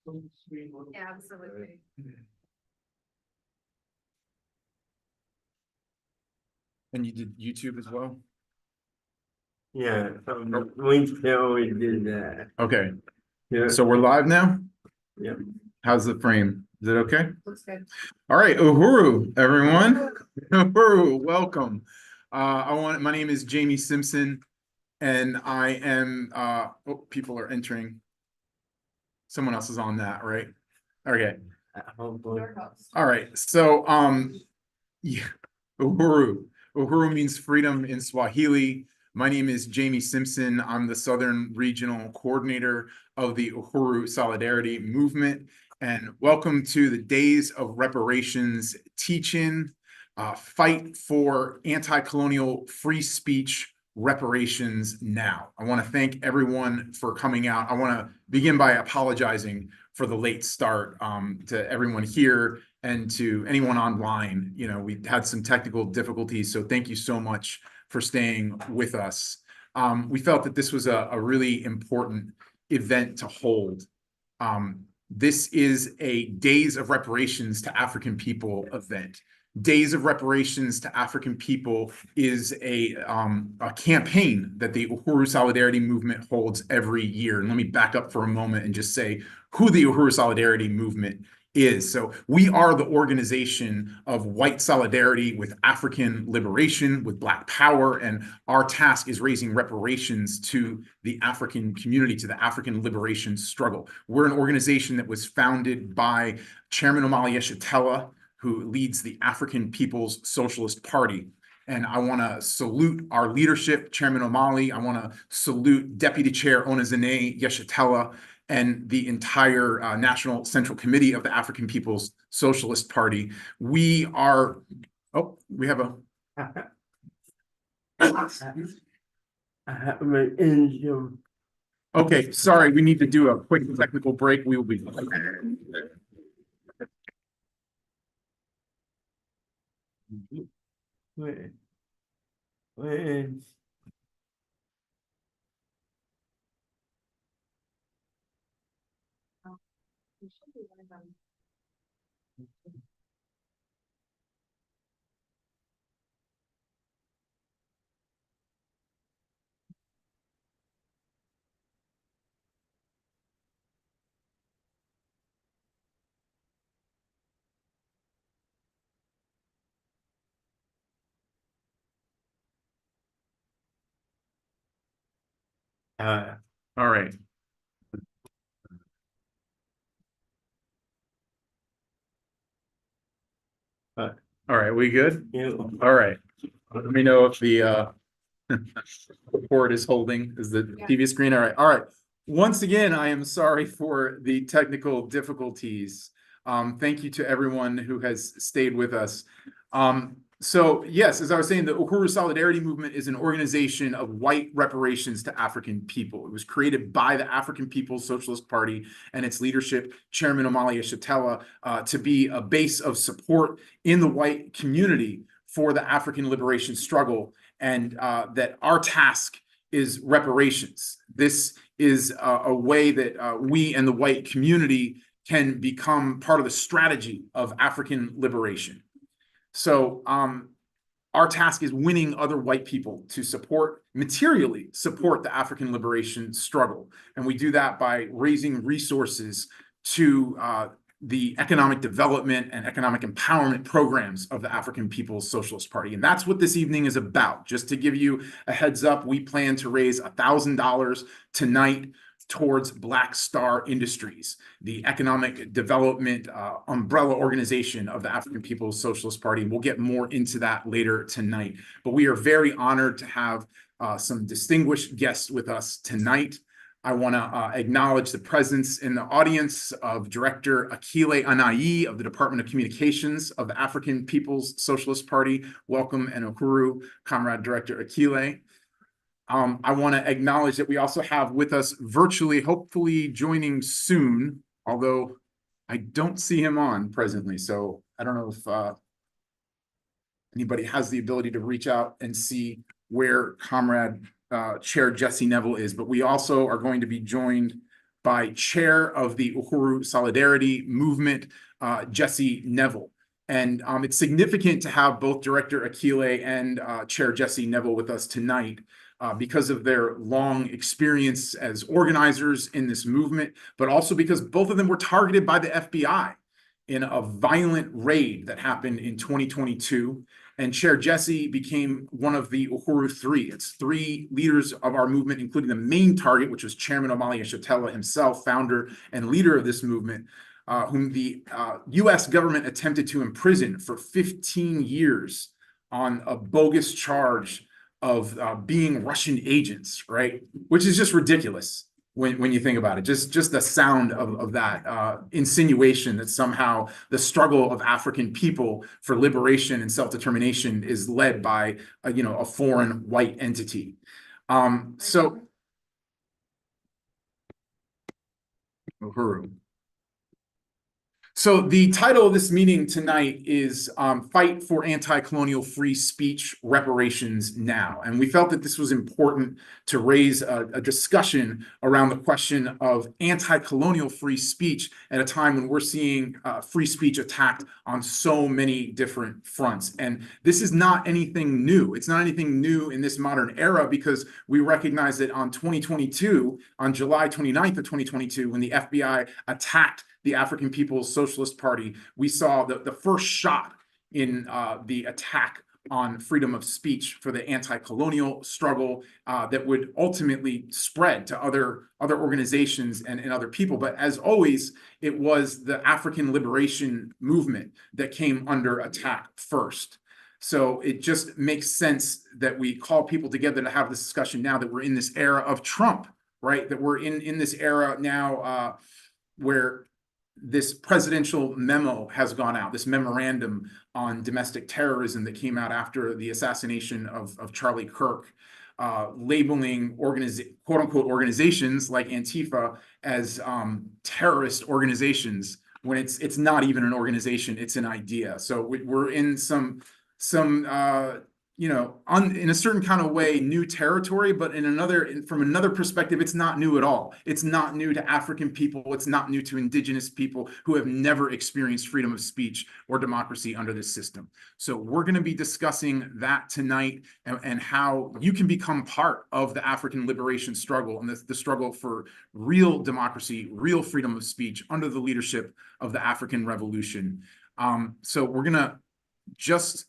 Yeah, absolutely. And you did YouTube as well? Yeah, we always did that. Okay, Yeah. so we're live now? Yeah. How's the frame? Is it okay? Looks good. All right, Uhuru, everyone. Uhuru, welcome. My name is Jamie Simpson, and I am, people are entering. Someone else is on that, right? Okay. Your host. All right, so, yeah, Uhuru. Uhuru means freedom in Swahili. My name is Jamie Simpson. I'm the Southern Regional Coordinator of the Uhuru Solidarity Movement. And welcome to the Days of Reparations teach-in, fight for anti-colonial free speech reparations now. I want to thank everyone for coming out. I want to begin by apologizing for the late start to everyone here and to anyone online. You know, we had some technical difficulties, so thank you so much for staying with us. We felt that this was a really important event to hold. This is a Days of Reparations to African People event. Days of Reparations to African People is a campaign that the Uhuru Solidarity Movement holds every year. And let me back up for a moment and just say who the Uhuru Solidarity Movement is. So we are the organization of white solidarity with African liberation, with Black power, and our task is raising reparations to the African community, to the African liberation struggle. We're an organization that was founded by Chairman Omali Yeshitela, who leads the African People's Socialist Party. And I want to salute our leadership, Chairman Omali. I want to salute Deputy Chair Onezene Yeshitela and the entire National Central Committee of the African People's Socialist Party. We are, we have a... Okay, sorry, we need to do a quick technical break. We will be... Wait. All right. All right, we good? Yeah. All right. Let me know if the report is holding. Is the TV screen all right? All right. Once again, I am sorry for the technical difficulties. Thank you to everyone who has stayed with us. So yes, as I was saying, the Uhuru Solidarity Movement is an organization of white reparations to African people. It was created by the African People's Socialist Party and its leadership, Chairman Omali Yeshitela, to be a base of support in the white community for the African liberation struggle, and that our task is reparations. This is a way that we and the white community can become part of the strategy of African liberation. So our task is winning other white people to materially support the African liberation struggle. And we do that by raising resources to the economic development and economic empowerment programs of the African People's Socialist Party. And that's what this evening is about. Just to give you a heads up, we plan to raise $1,000 tonight towards Black Star Industries, the economic development umbrella organization of the African People's Socialist Party. And we'll get more into that later tonight. But we are very honored to have some distinguished guests with us tonight. I want to acknowledge the presence in the audience of Director Akile Anayi of the Department of Communications of the African People's Socialist Party. Welcome, and Uhuru, Comrade Director Akile. I want to acknowledge that we also have with us virtually, hopefully joining soon, although I don't see him on presently. So I don't know if anybody has the ability to reach out and see where Comrade Chair Jesse Neville is, but we also are going to be joined by chair of the Uhuru Solidarity Movement, Jesse Neville. And it's significant to have both Director Akile and Chair Jesse Neville with us tonight because of their long experience as organizers in this movement, but also because both of them were targeted by the FBI in a violent raid that happened in 2022. And Chair Jesse became one of the Uhuru Three. It's three leaders of our movement, including the main target, which was Chairman Omali Yeshitela himself, founder and leader of this movement, whom the US government attempted to imprison for 15 years on a bogus charge of being Russian agents, right? Which is just ridiculous when you think about it. Just the sound of that insinuation that somehow the struggle of African people for liberation and self-determination is led by a foreign white entity. So Uhuru. So the title of this meeting tonight is Fight for Anti-Colonial Free Speech, Reparations Now. And we felt that this was important to raise a discussion around the question of anti-colonial free speech at a time when we're seeing free speech attacked on so many different fronts. And this is not anything new. It's not anything new in this modern era, because we recognize that on July 29th of 2022, when the FBI attacked the African People's Socialist Party, we saw the first shot in the attack on freedom of speech for the anti-colonial struggle that would ultimately spread to other organizations and other people. But as always, it was the African liberation movement that came under attack first. So it just makes sense that we call people together to have this discussion now that we're in this era of Trump, right? That we're in this era now where this presidential memo has gone out, this memorandum on domestic terrorism that came out after the assassination of Charlie Kirk, labeling quote unquote organizations like Antifa as terrorist organizations, when it's not even an organization, it's an idea. So we're in some in a certain kind of way, new territory, but from another perspective, it's not new at all. It's not new to African people. It's not new to indigenous people who have never experienced freedom of speech or democracy under this system. So we're going to be discussing that tonight, and how you can become part of the African liberation struggle and the struggle for real democracy, real freedom of speech under the leadership of the African Revolution. So we're going to just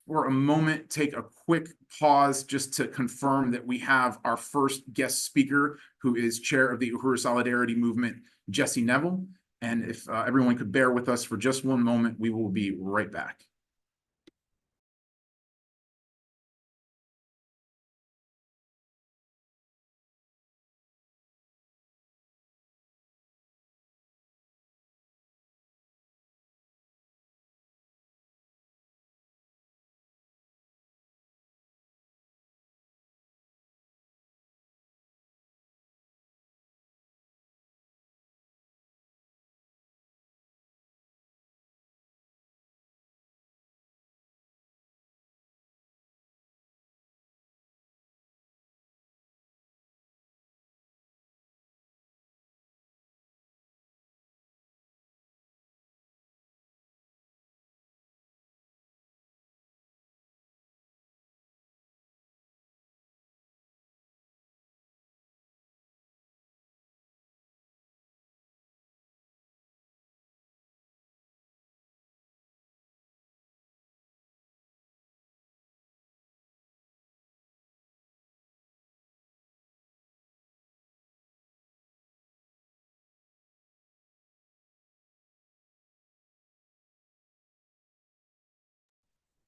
for a moment take a quick pause just to confirm that we have our first guest speaker, who is chair of the Uhuru Solidarity Movement, Jesse Neville. And if everyone could bear with us for just one moment, we will be right back.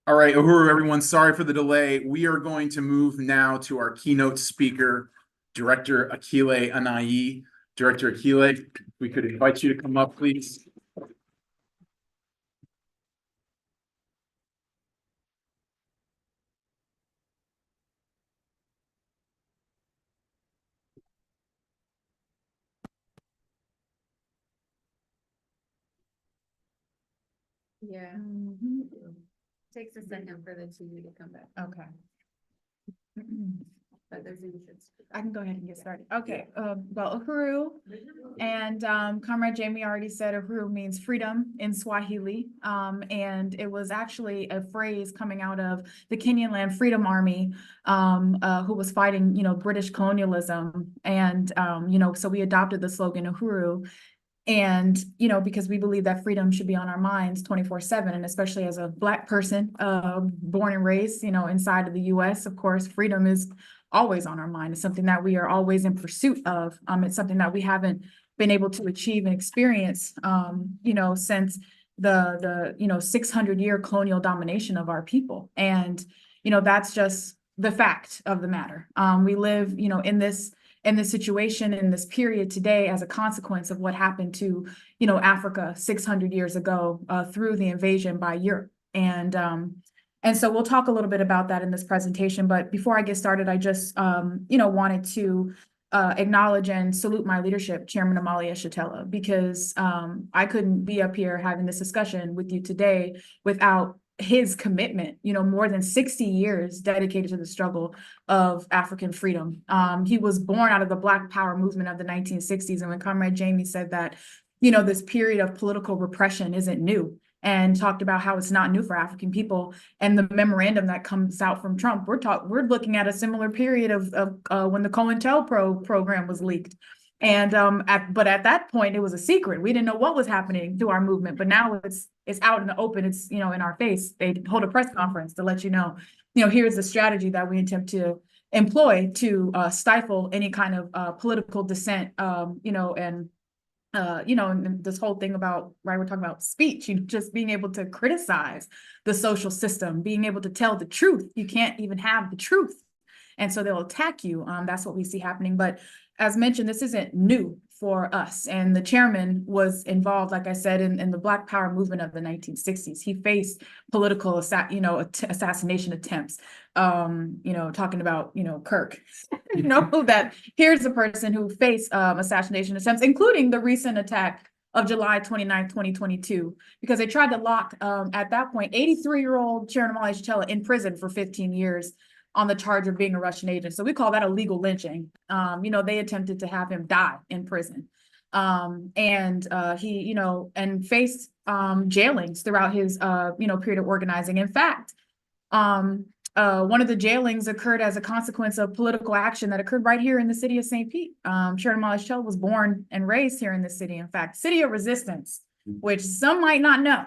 All right, Uhuru, everyone, sorry for the delay. We are going to move now to our keynote speaker, Director Akile Anayi. Director Akile, if we could invite you to come up, please. Yeah. Takes a second for the TV to come back. Okay. but there's you should. I can go ahead and get started. Okay, well, Uhuru and Comrade Jamie already said Uhuru means freedom in Swahili. And it was actually a phrase coming out of the Kenyan Land Freedom Army, who was fighting, British colonialism. And, so we adopted the slogan Uhuru. And, because we believe that freedom should be on our minds 24/7, and especially as a Black person, born and raised, inside of the US, of course, freedom is always on our mind. It's something that we are always in pursuit of. It's something that we haven't been able to achieve and experience, since the 600-year colonial domination of our people. And, that's just the fact of the matter. We live, in this situation, in this period today, as a consequence of what happened to, Africa 600 years ago, through the invasion by Europe. And so we'll talk a little bit about that in this presentation. But before I get started, I just, wanted to acknowledge and salute my leadership, Chairman Amalia Shatella, because I couldn't be up here having this discussion with you today without his commitment, more than 60 years dedicated to the struggle of African freedom. He was born out of the Black Power movement of the 1960s. And when Comrade Jamie said that, this period of political repression isn't new, and talked about how it's not new for African people, and the memorandum that comes out from Trump, we're looking at a similar period of when the COINTELPRO program was leaked. And but at that point, it was a secret. We didn't know what was happening to our movement, but now it's out in the open. It's, in our face. They hold a press conference to let you know, here's the strategy that we attempt to employ to stifle any kind of political dissent, and this whole thing about, right, we're talking about speech, just being able to criticize the social system, being able to tell the truth. You can't even have the truth. And so they'll attack you. That's what we see happening. But as mentioned, this isn't new for us. And the chairman was involved, like I said, in the Black Power movement of the 1960s. He faced political, assassination attempts, talking about, Kirk, that here's a person who faced assassination attempts, including the recent attack of July 29th, 2022, because they tried to lock, at that point, 83-year-old Chairman Amalia Shatella in prison for 15 years on the charge of being a Russian agent. So we call that a legal lynching. They attempted to have him die in prison. And he, and faced jailings throughout his, period of organizing. In fact, one of the jailings occurred as a consequence of political action that occurred right here in the city of St. Pete. Chairman Amalia Shatella was born and raised here in the city. In fact, city of resistance, which some might not know.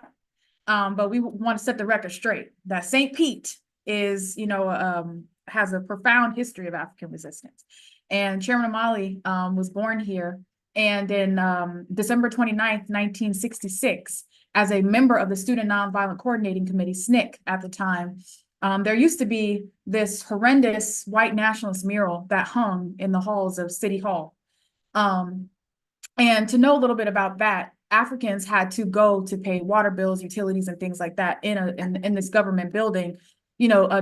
But we want to set the record straight that St. Pete is, has a profound history of African resistance. And Chairman Amalia was born here. And in December 29th, 1966, as a member of the Student Nonviolent Coordinating Committee, SNCC at the time, there used to be this horrendous white nationalist mural that hung in the halls of City Hall. And to know a little bit about that, Africans had to go to pay water bills, utilities, and things like that in this government building,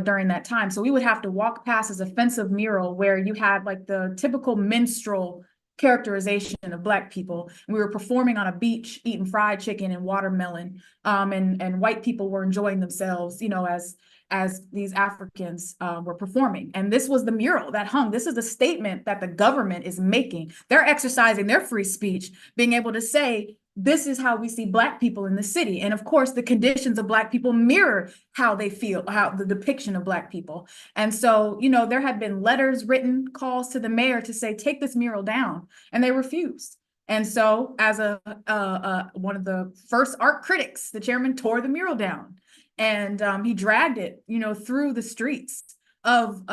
during that time. So we would have to walk past this offensive mural where you had like the typical minstrel characterization of Black people. We were performing on a beach, eating fried chicken and watermelon, and white people were enjoying themselves, as these Africans were performing. And this was the mural that hung. This is the statement that the government is making. They're exercising their free speech, being able to say, this is how we see Black people in the city. And of course, the conditions of Black people mirror how they feel, how the depiction of Black people. And so, there had been letters written, calls to the mayor to say, take this mural down, and they refused. And so as one of the first art critics, the chairman tore the mural down, and he dragged it, through the streets of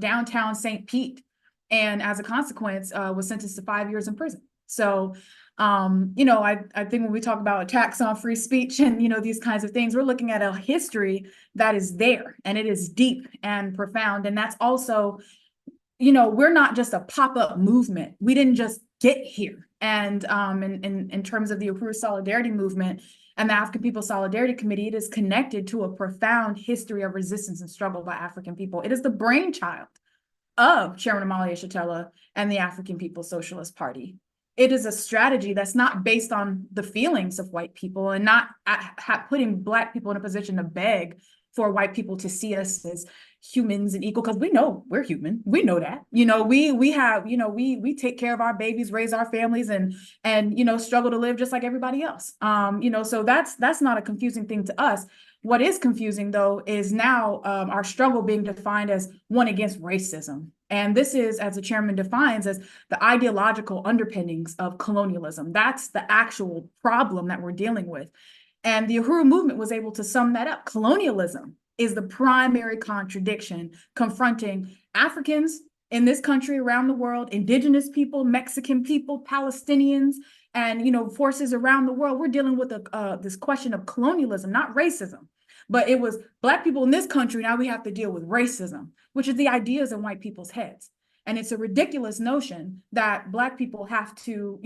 downtown St. Pete. And as a consequence, was sentenced to 5 years in prison. So, I think when we talk about attacks on free speech and, these kinds of things, we're looking at a history that is there, and it is deep and profound. And that's also, we're not just a pop-up movement. We didn't just get here. And in terms of the Uhuru Solidarity Movement and the African People Solidarity Committee, it is connected to a profound history of resistance and struggle by African people. It is the brainchild of Chairman Amalia Shatella and the African People's Socialist Party. It is a strategy that's not based on the feelings of white people, and not putting Black people in a position to beg for white people to see us as, humans and equal, because we know we're human. We know that, we have, we take care of our babies, raise our families, and struggle to live just like everybody else. So that's not a confusing thing to us. What is confusing, though, is now our struggle being defined as one against racism. And this is, as the chairman defines, as the ideological underpinnings of colonialism. That's the actual problem that we're dealing with. And the Uhuru movement was able to sum that up. Colonialism is the primary contradiction confronting Africans in this country, around the world, indigenous people, Mexican people, Palestinians, and forces around the world. We're dealing with this question of colonialism, not racism. But it was Black people in this country. Now we have to deal with racism, which is the ideas in white people's heads. And it's a ridiculous notion that Black people have to,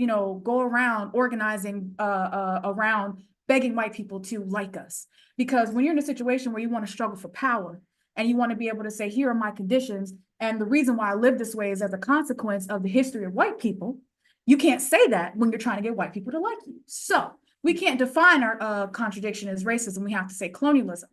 go around organizing around begging white people to like us. Because when you're in a situation where you want to struggle for power and you want to be able to say, here are my conditions, and the reason why I live this way is as a consequence of the history of white people, you can't say that when you're trying to get white people to like you. So we can't define our contradiction as racism. We have to say colonialism.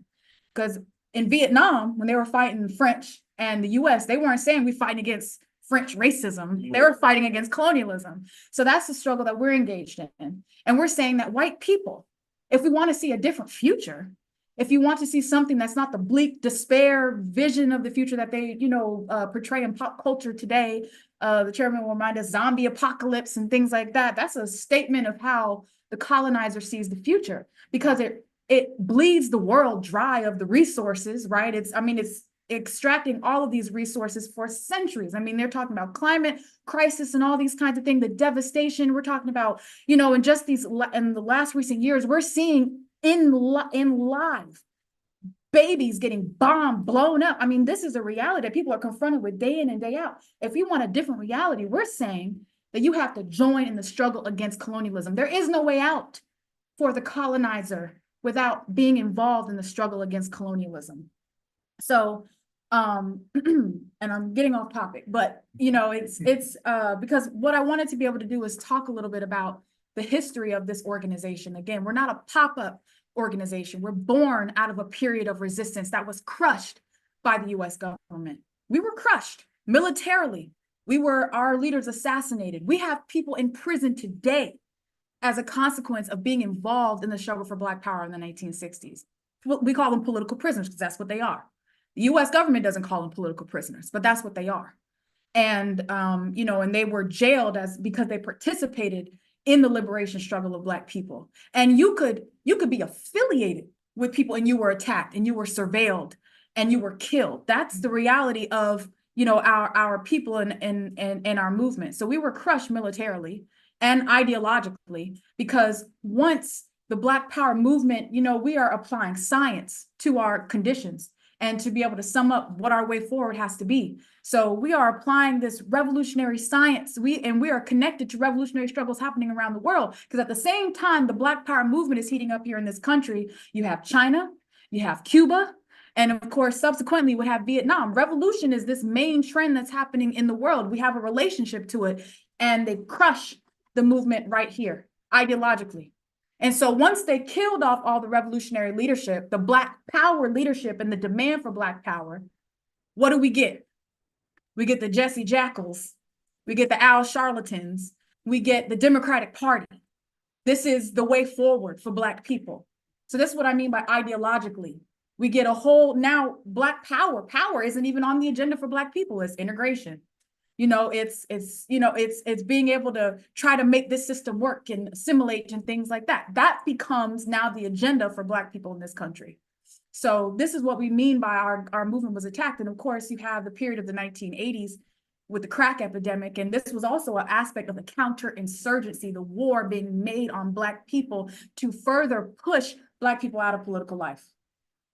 Because in Vietnam, when they were fighting French and the US, they weren't saying we're fighting against French racism. They were fighting against colonialism. So that's the struggle that we're engaged in. And we're saying that white people, if we want to see a different future, if you want to see something that's not the bleak despair vision of the future that they, portray in pop culture today, the chairman will remind us, zombie apocalypse and things like that. That's a statement of how the colonizer sees the future, because it bleeds the world dry of the resources, right? It's extracting all of these resources for centuries. They're talking about climate crisis and all these kinds of things, the devastation we're talking about, in just in the last recent years, we're seeing in live babies getting bombed, blown up. This is a reality that people are confronted with day in and day out. If we want a different reality, we're saying that you have to join in the struggle against colonialism. There is no way out for the colonizer without being involved in the struggle against colonialism. So, and I'm getting off topic, but it's because what I wanted to be able to do is talk a little bit about the history of this organization. Again, we're not a pop-up organization. We're born out of a period of resistance that was crushed by the US government. We were crushed militarily. Our leaders assassinated. We have people in prison today as a consequence of being involved in the struggle for Black power in the 1960s. We call them political prisoners because that's what they are. The US government doesn't call them political prisoners, but that's what they are. And, and they were jailed because they participated in the liberation struggle of Black people. And you could be affiliated with people and you were attacked and you were surveilled and you were killed. That's the reality of, our people and our movement. So we were crushed militarily and ideologically, because once the Black power movement, we are applying science to our conditions and to be able to sum up what our way forward has to be. So we are applying this revolutionary science. We are connected to revolutionary struggles happening around the world, because at the same time the Black power movement is heating up here in this country, you have China, you have Cuba, and of course, subsequently we have Vietnam. Revolution is this main trend that's happening in the world. We have a relationship to it, and they crush the movement right here, ideologically. And so once they killed off all the revolutionary leadership, the Black power leadership and the demand for Black power, what do we get? We get the Jesse Jackals, we get the Al Charlatans, we get the Democratic Party. This is the way forward for Black people. So that's what I mean by ideologically. We get a whole, now Black power isn't even on the agenda for Black people, it's integration. It's being able to try to make this system work and assimilate and things like that. That becomes now the agenda for Black people in this country. So this is what we mean by our movement was attacked. And of course, you have the period of the 1980s with the crack epidemic. And this was also an aspect of the counterinsurgency, the war being made on Black people to further push Black people out of political life.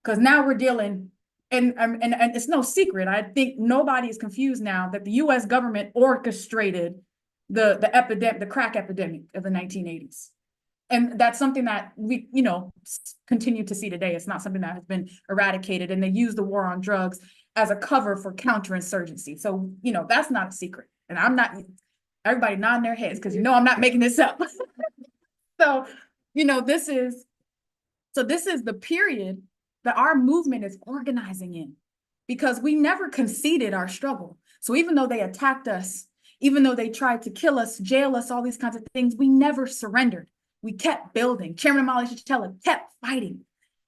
Because now we're dealing, and it's no secret, I think nobody is confused now that the US government orchestrated the crack epidemic of the 1980s. And that's something that we, continue to see today. It's not something that has been eradicated, and they use the war on drugs as a cover for counterinsurgency. So, that's not a secret. And everybody nodding their heads because I'm not making this up. So, this is the period that our movement is organizing in. because we never conceded our struggle. So even though they attacked us, even though they tried to kill us, jail us, all these kinds of things, we never surrendered. We kept building. Chairman Amali Shatella kept fighting.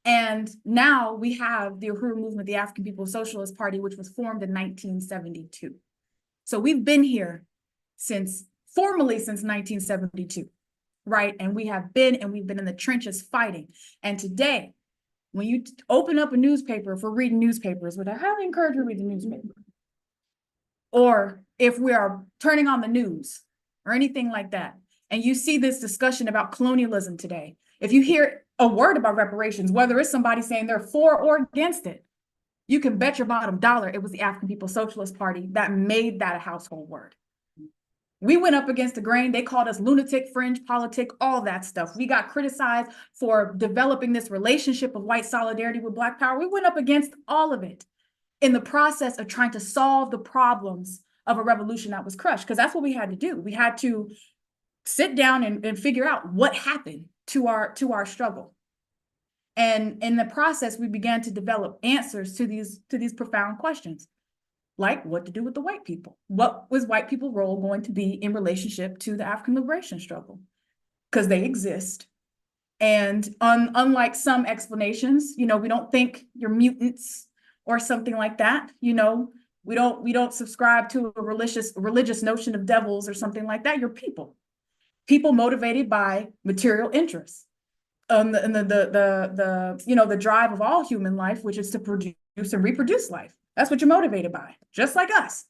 And now we have the Uhuru Movement, the African People's Socialist Party, which was formed in 1972. So we've been here formally since 1972, right? And we've been in the trenches fighting. And today, when you open up a newspaper for reading newspapers, which I highly encourage you to read the newspaper, or if we are turning on the news or anything like that, and you see this discussion about colonialism today, if you hear a word about reparations, whether it's somebody saying they're for or against it, you can bet your bottom dollar it was the African People's Socialist Party that made that a household word. We went up against the grain. They called us lunatic, fringe, politic, all that stuff. We got criticized for developing this relationship of white solidarity with Black power. We went up against all of it in the process of trying to solve the problems of a revolution that was crushed, because that's what we had to do. We had to sit down and figure out what happened to our struggle. And in the process, we began to develop answers to these profound questions, like what to do with the white people. What was white people's role going to be in relationship to the African liberation struggle? Because they exist. And unlike some explanations, we don't think you're mutants or something like that. We don't subscribe to a religious notion of devils or something like that. You're people motivated by material interests. And the drive of all human life, which is to produce and reproduce life. That's what you're motivated by, just like us.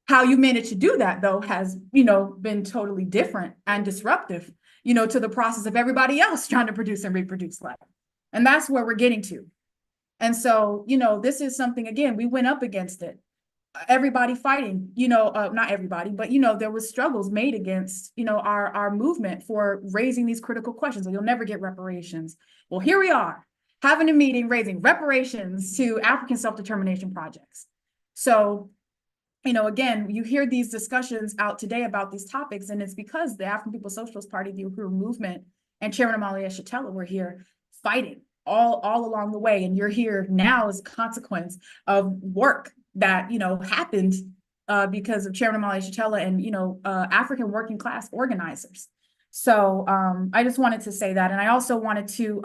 How you manage to do that, though, has, been totally different and disruptive, to the process of everybody else trying to produce and reproduce life. And that's where we're getting to. And so, this is something, again, we went up against it. Everybody fighting, not everybody, but, there was struggles made against, our movement for raising these critical questions. So you'll never get reparations. Well, here we are having a meeting raising reparations to African self-determination projects. So, again, you hear these discussions out today about these topics, and it's because the African People's Socialist Party, the Uhuru Movement, and Chairman Amali Shatella were here fighting all along the way. And you're here now as a consequence of work that, happened because of Chairman Amali Shatella and, African working class organizers. So I just wanted to say that. And I also wanted to,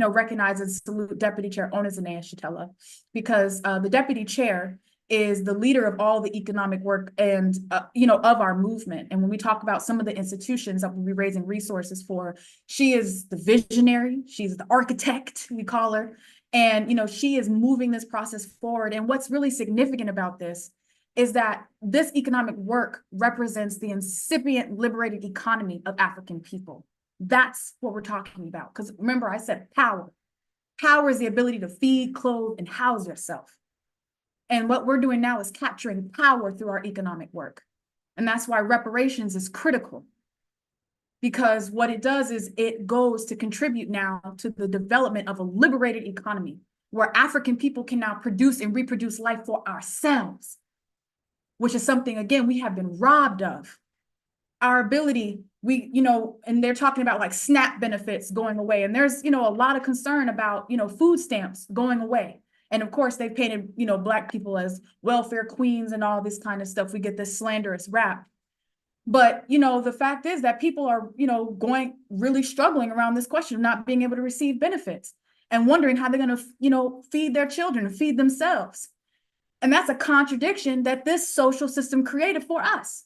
recognize and salute Deputy Chair Onizane Shatella, because the Deputy Chair is the leader of all the economic work and, of our movement. And when we talk about some of the institutions that we'll be raising resources for, she is the visionary, she's the architect, we call her. And, she is moving this process forward. And what's really significant about this is that this economic work represents the incipient liberated economy of African people. That's what we're talking about. Because remember, I said power. Power is the ability to feed, clothe, and house yourself. And what we're doing now is capturing power through our economic work. And that's why reparations is critical. Because what it does is it goes to contribute now to the development of a liberated economy where African people can now produce and reproduce life for ourselves, which is something, again, we have been robbed of. Our ability, and they're talking about like SNAP benefits going away. And there's, a lot of concern about, food stamps going away. And of course, they've painted, Black people as welfare queens and all this kind of stuff. We get this slanderous rap. But, the fact is that people are, going really struggling around this question of not being able to receive benefits and wondering how they're going to, feed their children and feed themselves. And that's a contradiction that this social system created for us.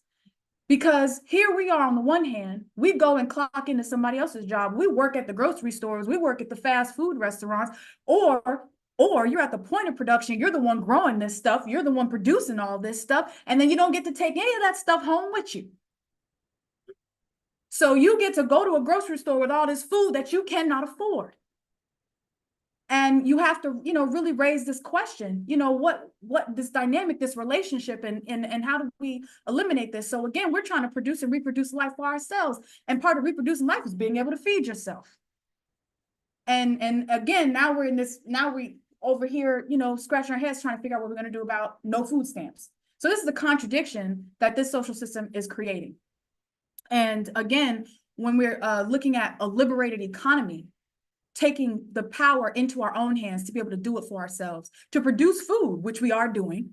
Because here we are on the one hand, we go and clock into somebody else's job. We work at the grocery stores, we work at the fast food restaurants, or you're at the point of production, you're the one growing this stuff, you're the one producing all this stuff, and then you don't get to take any of that stuff home with you. So you get to go to a grocery store with all this food that you cannot afford. And you have to, really raise this question, what this dynamic, this relationship, and how do we eliminate this? So again, we're trying to produce and reproduce life for ourselves. And part of reproducing life is being able to feed yourself. And again, now we over here, scratching our heads trying to figure out what we're going to do about no food stamps. So this is the contradiction that this social system is creating. And again, when we're looking at a liberated economy, taking the power into our own hands to be able to do it for ourselves, to produce food, which we are doing,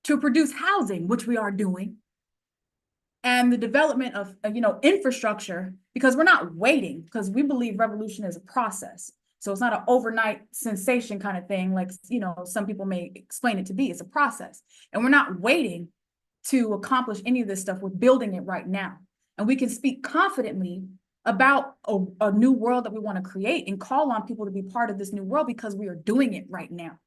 to produce housing, which we are doing, and the development of, infrastructure, because we're not waiting, because we believe revolution is a process. So it's not an overnight sensation kind of thing, like, some people may explain it to be. It's a process. And we're not waiting to accomplish any of this stuff. We're building it right now. And we can speak confidently about a new world that we want to create and call on people to be part of this new world because we are doing it right now.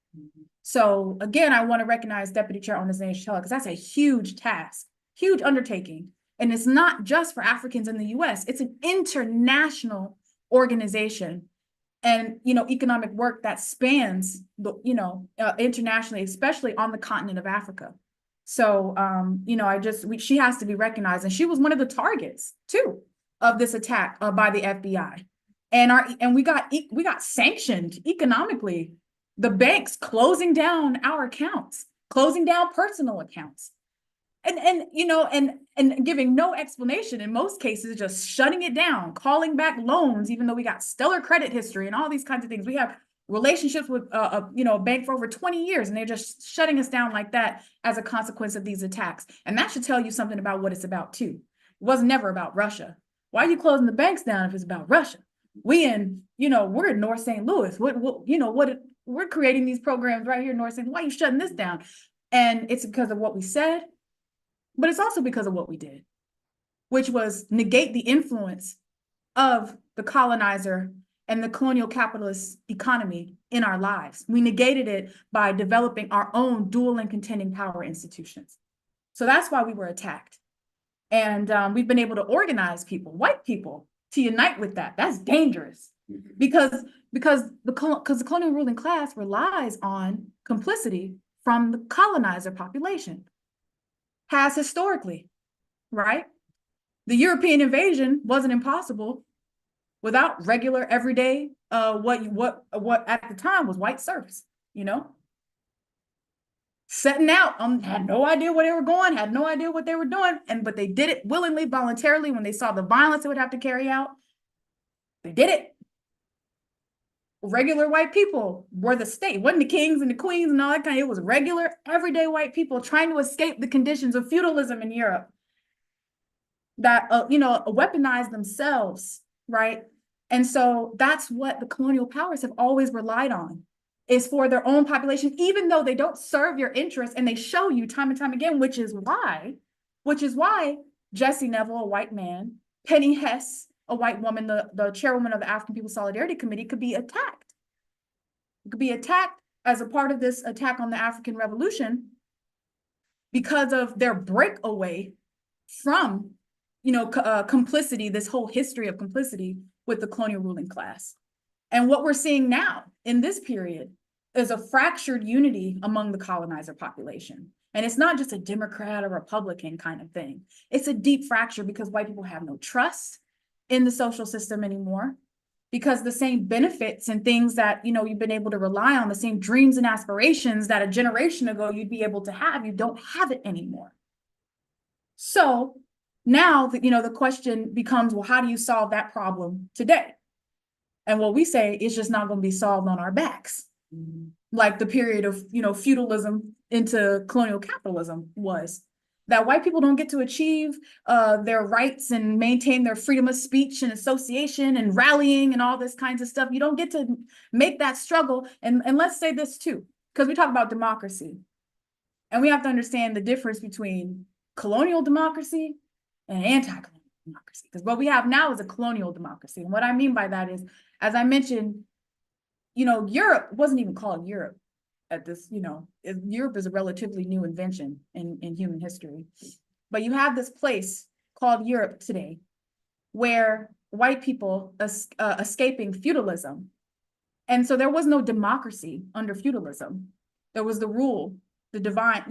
So again, I want to recognize Deputy Chair Onizane Shella, because that's a huge task, huge undertaking. And it's not just for Africans in the US, it's an international organization and, economic work that spans the, internationally, especially on the continent of Africa. So, she has to be recognized, and she was one of the targets too of this attack by the FBI, and we got sanctioned economically. The banks closing down our accounts, closing down personal accounts, and giving no explanation in most cases, just shutting it down, calling back loans, even though we got stellar credit history and all these kinds of things. We have relationships with a bank for over 20 years, and they're just shutting us down like that as a consequence of these attacks. And that should tell you something about what it's about too. It was never about Russia. Why are you closing the banks down if it's about Russia? We're in North St. Louis. We're creating these programs right here in North St. Louis. Why are you shutting this down? And it's because of what we said, but it's also because of what we did, which was negate the influence of the colonizer and the colonial capitalist economy in our lives. We negated it by developing our own dual and contending power institutions. So that's why we were attacked. And we've been able to organize people, white people, to unite with that. That's dangerous because the colonial ruling class relies on complicity from the colonizer population, has historically, right? The European invasion wasn't impossible without regular, everyday, what at the time was white serfs, setting out, had no idea where they were going, had no idea what they were doing, but they did it willingly, voluntarily, when they saw the violence they would have to carry out. They did it. Regular white people were the state. It wasn't the kings and the queens and all that kind of, it was regular, everyday white people trying to escape the conditions of feudalism in Europe that, weaponized themselves, right? And so that's what the colonial powers have always relied on, is for their own population, even though they don't serve your interests, and they show you time and time again, which is why Jesse Neville, a white man, Penny Hess, a white woman, the chairwoman of the African People's Solidarity Committee, could be attacked. It could be attacked as a part of this attack on the African Revolution because of their breakaway from, complicity, this whole history of complicity with the colonial ruling class. And what we're seeing now in this period is a fractured unity among the colonizer population. And it's not just a Democrat or Republican kind of thing. It's a deep fracture because white people have no trust in the social system anymore, because the same benefits and things that, you've been able to rely on, the same dreams and aspirations that a generation ago you'd be able to have, you don't have it anymore. So now, the question becomes, well, how do you solve that problem today? And what we say is just not going to be solved on our backs. Like the period of, feudalism into colonial capitalism was. That white people don't get to achieve their rights and maintain their freedom of speech and association and rallying and all this kinds of stuff. You don't get to make that struggle. And let's say this too, because we talk about democracy. And we have to understand the difference between colonial democracy and anti-colonial democracy. Because what we have now is a colonial democracy. And what I mean by that is, as I mentioned, Europe wasn't even called Europe at this, Europe is a relatively new invention in human history. But you have this place called Europe today where white people escaping feudalism. And so there was no democracy under feudalism. There was the rule, the divine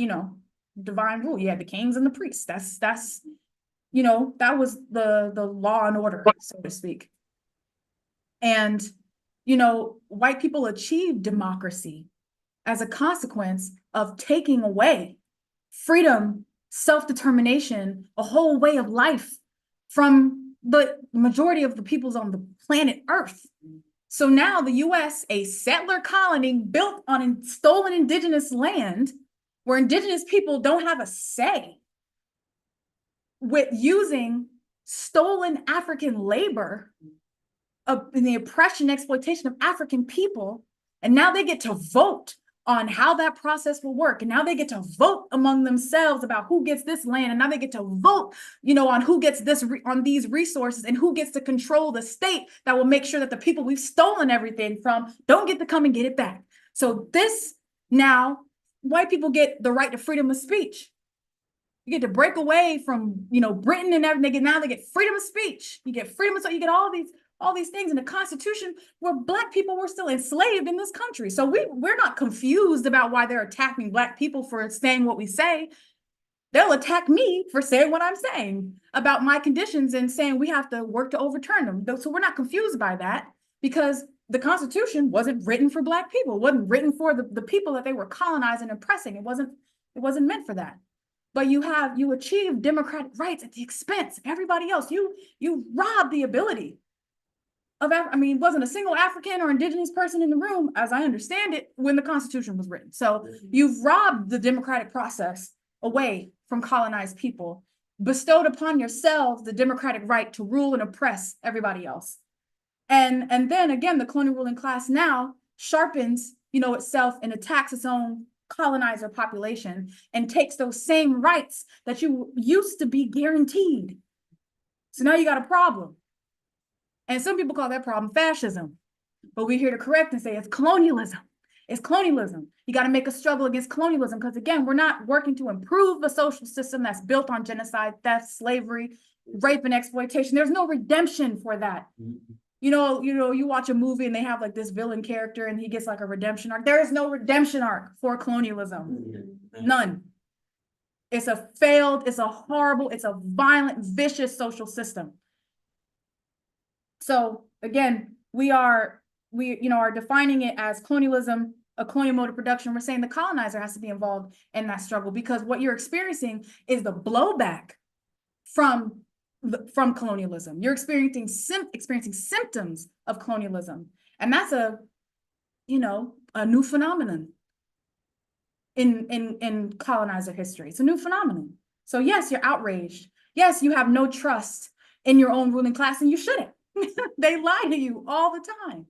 rule. You had the kings and the priests. That's that was the law and order, so to speak. And, white people achieved democracy as a consequence of taking away freedom, self-determination, a whole way of life from the majority of the peoples on the planet Earth. So now the US, a settler colony built on stolen indigenous land, where indigenous people don't have a say, with using stolen African labor in the oppression and exploitation of African people. And now they get to vote on how that process will work. And now they get to vote among themselves about who gets this land. And now they get to vote, on who gets this, on these resources, and who gets to control the state that will make sure that the people we've stolen everything from don't get to come and get it back. So this, now, white people get the right to freedom of speech. You get to break away from, Britain and everything. Now they get freedom of speech. You get freedom of, so you get all these things in the Constitution, where Black people were still enslaved in this country. So we're not confused about why they're attacking Black people for saying what we say. They'll attack me for saying what I'm saying about my conditions and saying we have to work to overturn them. So we're not confused by that, because the Constitution wasn't written for Black people. It wasn't written for the people that they were colonizing and oppressing. It wasn't meant for that. But you achieve democratic rights at the expense of everybody else. You rob the ability of, wasn't a single African or indigenous person in the room, as I understand it, when the Constitution was written. So you've robbed the democratic process away from colonized people, bestowed upon yourselves the democratic right to rule and oppress everybody else. And then again, the colonial ruling class now sharpens, itself and attacks its own colonizer population and takes those same rights that you used to be guaranteed. So now you got a problem. And some people call that problem fascism, but we're here to correct and say it's colonialism. It's colonialism. You got to make a struggle against colonialism, because again, we're not working to improve a social system that's built on genocide, theft, slavery, rape, and exploitation. There's no redemption for that. You watch a movie and they have like this villain character and he gets like a redemption arc. There is no redemption arc for colonialism. None. It's a failed, it's a horrible, it's a violent, vicious social system. So again, we are defining it as colonialism, a colonial mode of production. We're saying the colonizer has to be involved in that struggle, because what you're experiencing is the blowback from colonialism. You're experiencing symptoms of colonialism. And that's a new phenomenon in colonizer history. It's a new phenomenon. So yes, you're outraged. Yes, you have no trust in your own ruling class, and you shouldn't. They lie to you all the time.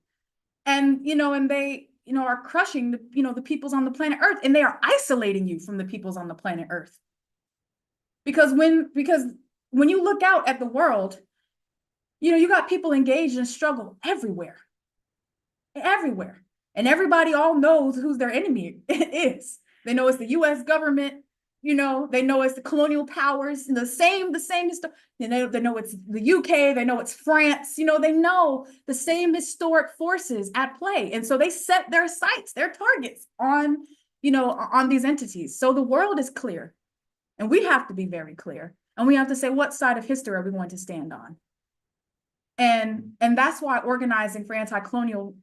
And, and they, are crushing the peoples on the planet Earth, and they are isolating you from the peoples on the planet Earth. Because when you look out at the world, you got people engaged in struggle everywhere. And everybody all knows who their enemy is. They know it's the US government, they know it's the colonial powers, and the same they know it's the UK, they know it's France, they know the same historic forces at play. And so they set their sights, their targets on these entities. So the world is clear, and we have to be very clear. And we have to say, what side of history are we going to stand on? And that's why organizing for anti-colonial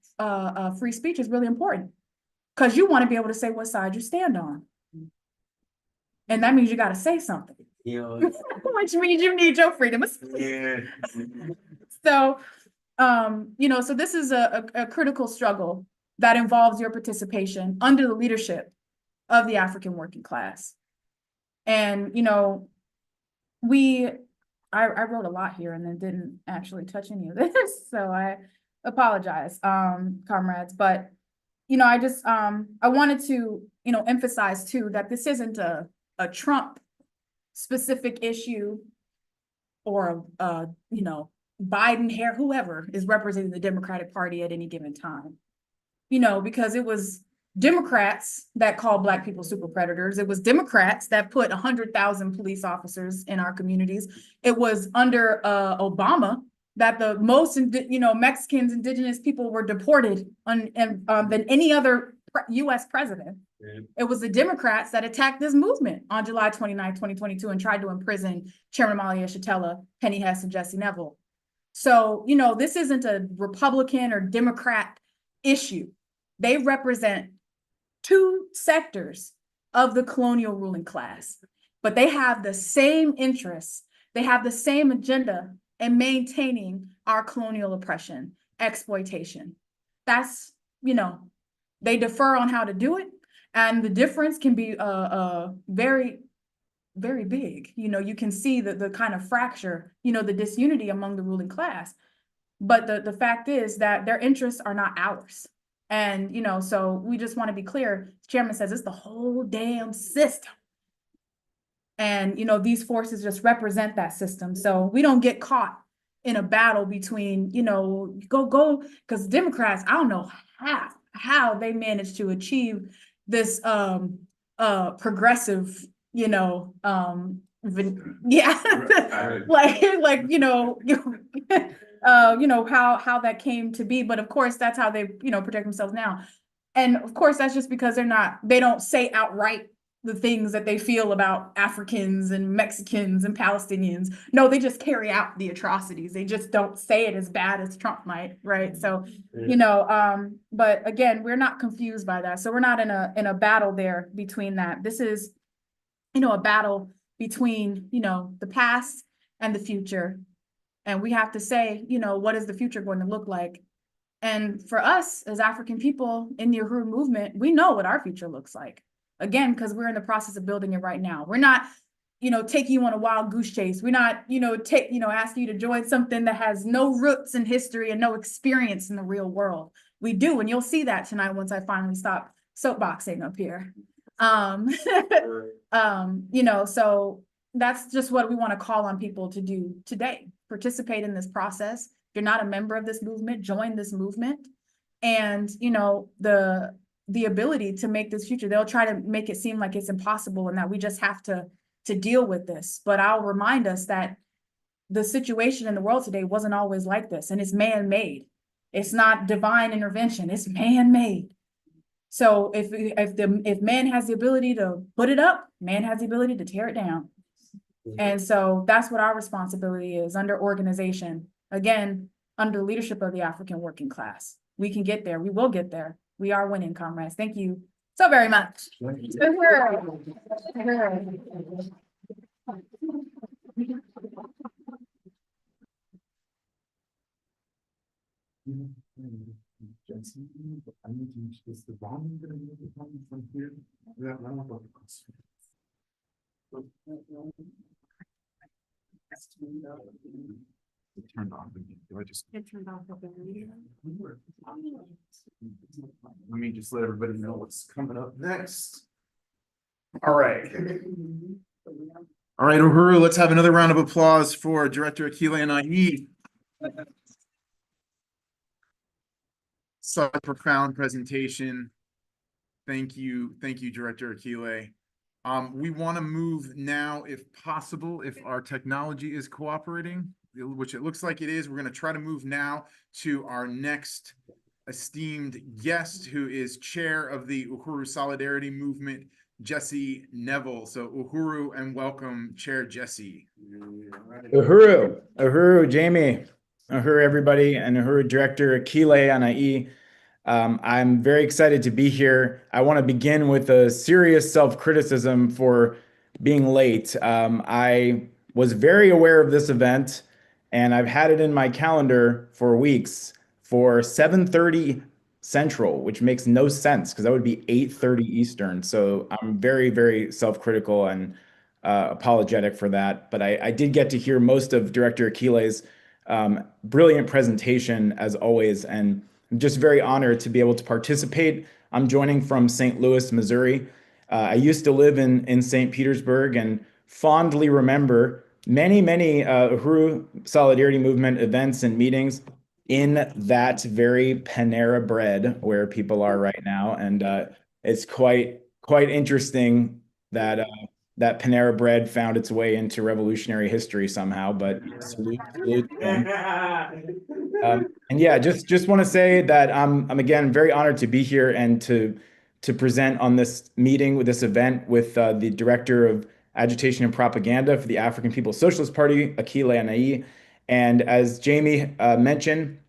free speech is really important, because you want to be able to say what side you stand on. And that means you got to say something, which means you need your freedom of speech. Yeah. So, so this is a critical struggle that involves your participation under the leadership of the African working class. And, I wrote a lot here and then didn't actually touch any of this, so I apologize, comrades. But I just I wanted to emphasize too that this isn't a Trump specific issue, or Biden, Harris, whoever is representing the Democratic Party at any given time. Because it was Democrats that called Black people super predators. It was Democrats that put 100,000 police officers in our communities. It was under Obama that the most, Mexicans, indigenous people were deported than any other US president. Yeah. It was the Democrats that attacked this movement on July 29, 2022, and tried to imprison Chairman Malia Shatella, Penny Hess, and Jesse Neville. So, this isn't a Republican or Democrat issue. They represent two sectors of the colonial ruling class, but they have the same interests. They have the same agenda in maintaining our colonial oppression, exploitation, that's, they defer on how to do it. And the difference can be very, very big. You can see the kind of fracture, the disunity among the ruling class. But the fact is that their interests are not ours. And, so we just want to be clear. The chairman says it's the whole damn system. And, these forces just represent that system. So we don't get caught in a battle between, go, because Democrats, I don't know how they managed to achieve this progressive, yeah, how that came to be. But of course, that's how they, protect themselves now. And of course, that's just because they don't say outright the things that they feel about Africans and Mexicans and Palestinians. No, they just carry out the atrocities. They just don't say it as bad as Trump might, right? So, but again, we're not confused by that. So we're not in a battle there between that. This is, a battle between, the past and the future. And we have to say, what is the future going to look like? And for us as African people in the Uhuru movement, we know what our future looks like. Again, because we're in the process of building it right now. We're not, taking you on a wild goose chase. We're not, asking you to join something that has no roots in history and no experience in the real world. We do, and you'll see that tonight once I finally stop soapboxing up here. So that's just what we want to call on people to do today. Participate in this process. If you're not a member of this movement, join this movement. And, the ability to make this future, they'll try to make it seem like it's impossible and that we just have to deal with this. But I'll remind us that the situation in the world today wasn't always like this, and it's man-made. It's not divine intervention, it's man-made. So if man has the ability to put it up, man has the ability to tear it down. And so that's what our responsibility is under organization. Again, under leadership of the African working class. We can get there. We will get there. We are winning, comrades. Thank you so very much. It turned on. Do I just? It turned off. Let me just let everybody know what's coming up next. All right. All right, Uhuru, let's have another round of applause for Director Akile and IE. Such a profound presentation. Thank you, Director Akile. We want to move now, if possible, if our technology is cooperating, which it looks like it is. We're going to try to move now to our next esteemed guest, who is chair of the Uhuru Solidarity Movement, Jesse Neville. So Uhuru, and welcome, Chair Jesse. Uhuru, Jamie, Uhuru, everybody, and Uhuru Director Akile and IE. I'm very excited to be here. I want to begin with a serious self-criticism for being late. I was very aware of this event, and I've had it in my calendar for weeks for 7:30 Central, which makes no sense because that would be 8:30 Eastern. So I'm very, very self-critical and apologetic for that. But I did get to hear most of Director Akile's brilliant presentation, as always, and I'm just very honored to be able to participate. I'm joining from St. Louis, Missouri. I used to live in St. Petersburg and fondly remember many Uhuru Solidarity Movement events and meetings in that very Panera Bread where people are right now. And it's quite interesting that that Panera Bread found its way into revolutionary history somehow, but salute to them. And yeah, just want to say that I'm again very honored to be here and to present on this meeting with this event with the Director of Agitation and Propaganda for the African People's Socialist Party, Akile Anai. And as Jamie mentioned,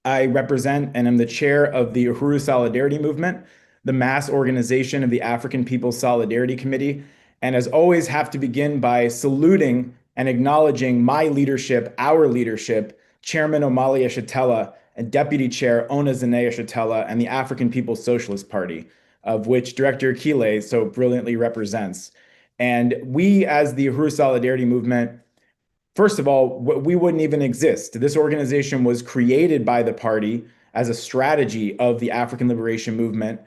I represent and am the chair of the Uhuru Solidarity Movement, the mass organization of the African People's Solidarity Committee. And as always, have to begin by saluting and acknowledging my leadership, our leadership, Chairman Omali Yeshitela, and Deputy Chair Ona Zenea Shatella, and the African People's Socialist Party, of which Director Akile so brilliantly represents. And we, as the Uhuru Solidarity Movement, first of all, we wouldn't even exist. This organization was created by the party as a strategy of the African Liberation Movement.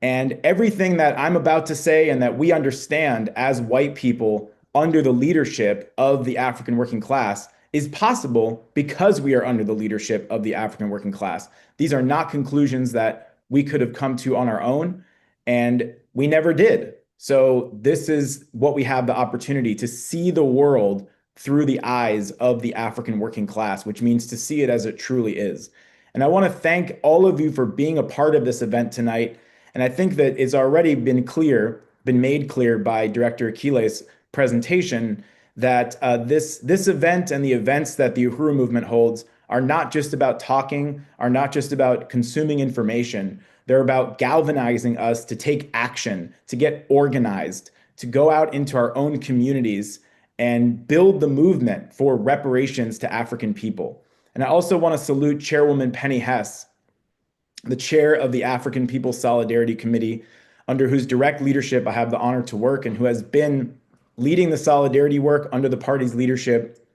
And everything that I'm about to say and that we understand as white people under the leadership of the African working class is possible because we are under the leadership of the African working class. These are not conclusions that we could have come to on our own, and we never did. So this is what we have the opportunity to see the world through the eyes of the African working class, which means to see it as it truly is. And I want to thank all of you for being a part of this event tonight. And I think that it's already been made clear by Director Akile's presentation that this event and the events that the Uhuru movement holds are not just about talking, are not just about consuming information. They're about galvanizing us to take action, to get organized, to go out into our own communities and build the movement for reparations to African people. And I also want to salute Chairwoman Penny Hess, the chair of the African People's Solidarity Committee, under whose direct leadership I have the honor to work, and who has been leading the solidarity work under the party's leadership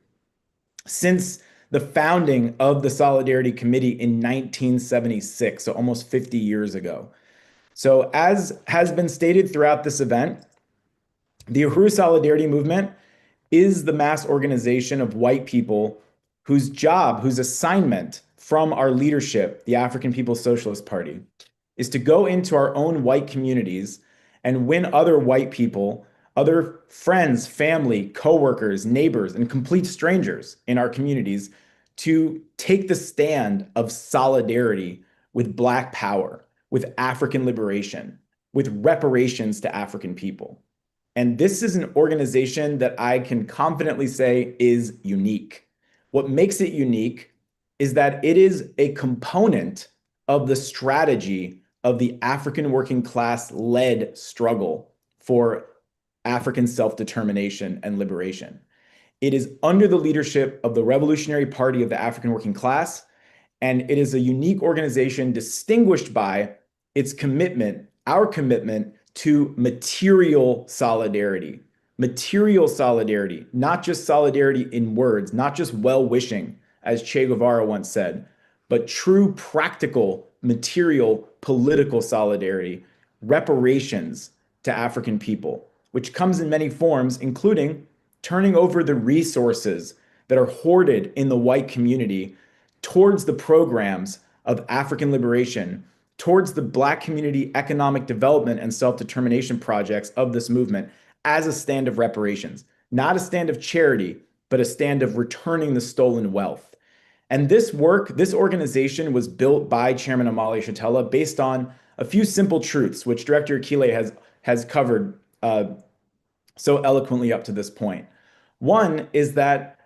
since the founding of the Solidarity Committee in 1976, so almost 50 years ago. So as has been stated throughout this event, the Uhuru Solidarity Movement is the mass organization of white people whose assignment from our leadership, the African People's Socialist Party, is to go into our own white communities and win other white people, other friends, family, coworkers, neighbors, and complete strangers in our communities to take the stand of solidarity with Black power, with African liberation, with reparations to African people. And this is an organization that I can confidently say is unique. What makes it unique is that it is a component of the strategy of the African working class led struggle for African self-determination and liberation. It is under the leadership of the Revolutionary Party of the African Working Class, and it is a unique organization distinguished by its commitment, our commitment to material solidarity, not just solidarity in words, not just well-wishing, as Che Guevara once said, but true practical, material, political solidarity, reparations to African people, which comes in many forms, including turning over the resources that are hoarded in the white community towards the programs of African liberation, towards the Black community economic development and self-determination projects of this movement as a stand of reparations, not a stand of charity, but a stand of returning the stolen wealth. And this organization was built by Chairman Omali Shatella based on a few simple truths, which Director Akile has covered so eloquently up to this point. One is that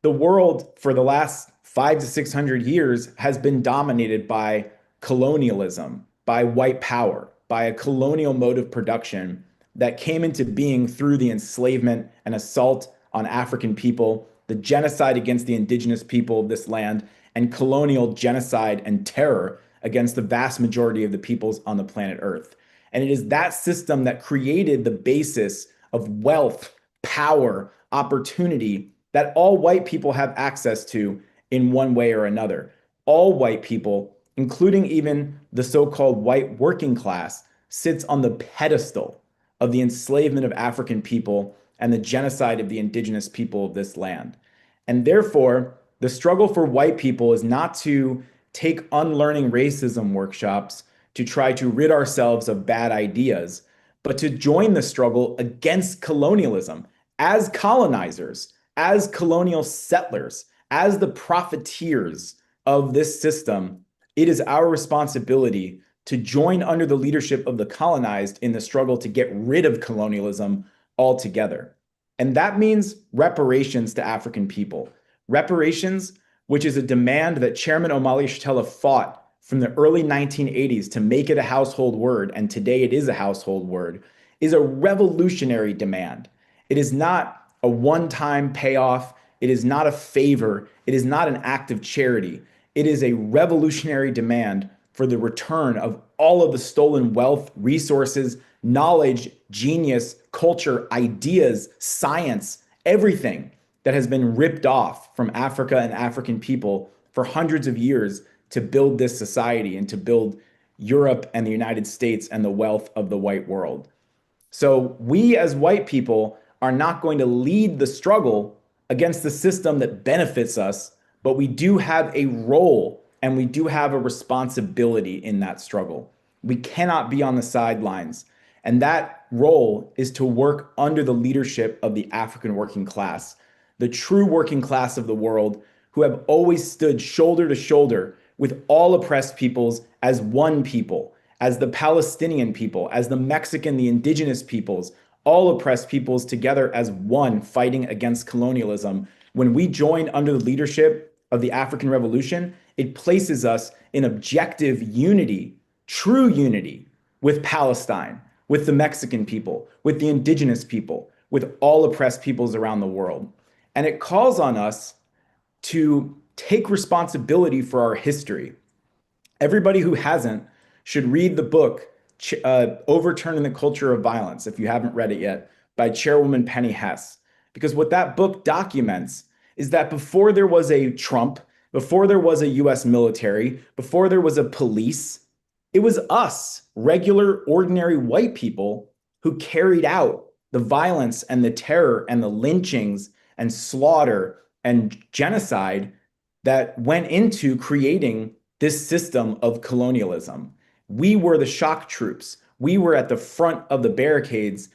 the world for the last 500 to 600 years has been dominated by colonialism, by white power, by a colonial mode of production that came into being through the enslavement and assault on African people, the genocide against the indigenous people of this land, and colonial genocide and terror against the vast majority of the peoples on the planet Earth. And it is that system that created the basis of wealth, power, opportunity that all white people have access to in one way or another. All white people, including even the so-called white working class, sits on the pedestal of the enslavement of African people and the genocide of the indigenous people of this land. And therefore, the struggle for white people is not to take unlearning racism workshops to try to rid ourselves of bad ideas, but to join the struggle against colonialism as colonizers, as colonial settlers, as the profiteers of this system. It is our responsibility to join under the leadership of the colonized in the struggle to get rid of colonialism altogether. And that means reparations to African people. Reparations, which is a demand that Chairman Omali Shatella fought from the early 1980s to make it a household word, and today it is a household word, is a revolutionary demand. It is not a one-time payoff. It is not a favor. It is not an act of charity. It is a revolutionary demand for the return of all of the stolen wealth, resources, knowledge, genius, culture, ideas, science, everything that has been ripped off from Africa and African people for hundreds of years to build this society and to build Europe and the United States and the wealth of the white world. So we as white people are not going to lead the struggle against the system that benefits us, but we do have a role and we do have a responsibility in that struggle. We cannot be on the sidelines. And that role is to work under the leadership of the African working class, the true working class of the world, who have always stood shoulder to shoulder with all oppressed peoples as one people, as the Palestinian people, as the Mexican, the indigenous peoples, all oppressed peoples together as one fighting against colonialism. When we join under the leadership of the African Revolution, it places us in objective unity, true unity with Palestine, with the Mexican people, with the indigenous people, with all oppressed peoples around the world. And it calls on us to take responsibility for our history. Everybody who hasn't should read the book Overturning the Culture of Violence, if you haven't read it yet, by Chairwoman Penny Hess. Because what that book documents is that before there was a Trump, before there was a US military, before there was a police, it was us, regular, ordinary white people, who carried out the violence and the terror and the lynchings and slaughter and genocide that went into creating this system of colonialism. We were the shock troops. We were at the front of the barricades,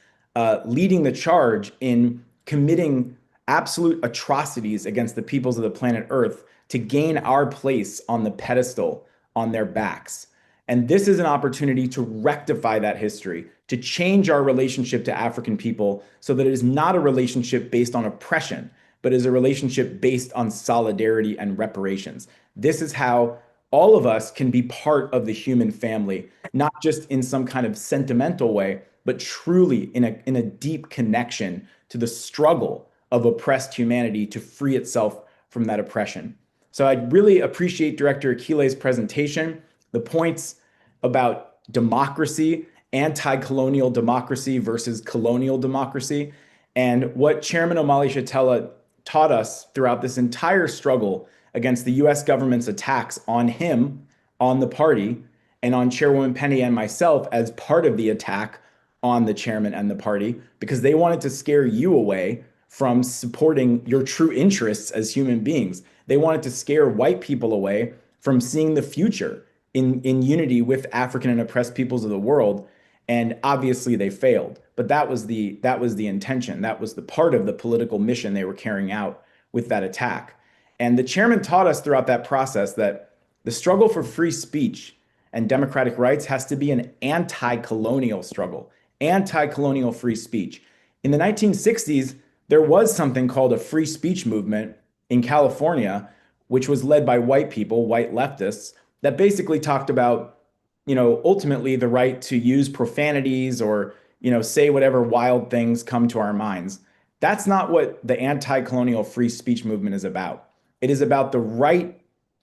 leading the charge in committing absolute atrocities against the peoples of the planet Earth to gain our place on the pedestal on their backs. And this is an opportunity to rectify that history, to change our relationship to African people so that it is not a relationship based on oppression, but is a relationship based on solidarity and reparations. This is how all of us can be part of the human family, not just in some kind of sentimental way, but truly in a deep connection to the struggle of oppressed humanity to free itself from that oppression. So I really appreciate Director Akile's presentation, the points about democracy, anti-colonial democracy versus colonial democracy, and what Chairman Omali Shatella taught us throughout this entire struggle against the US government's attacks on him, on the party, and on Chairwoman Penny and myself as part of the attack on the chairman and the party, because they wanted to scare you away from supporting your true interests as human beings. They wanted to scare white people away from seeing the future in unity with African and oppressed peoples of the world. And obviously they failed, but that was the intention. That was the part of the political mission they were carrying out with that attack. And the chairman taught us throughout that process that the struggle for free speech and democratic rights has to be an anti-colonial struggle, anti-colonial free speech. In the 1960s, there was something called a free speech movement in California, which was led by white people, white leftists, that basically talked about, ultimately the right to use profanities or, say whatever wild things come to our minds. That's not what the anti-colonial free speech movement is about. It is about the right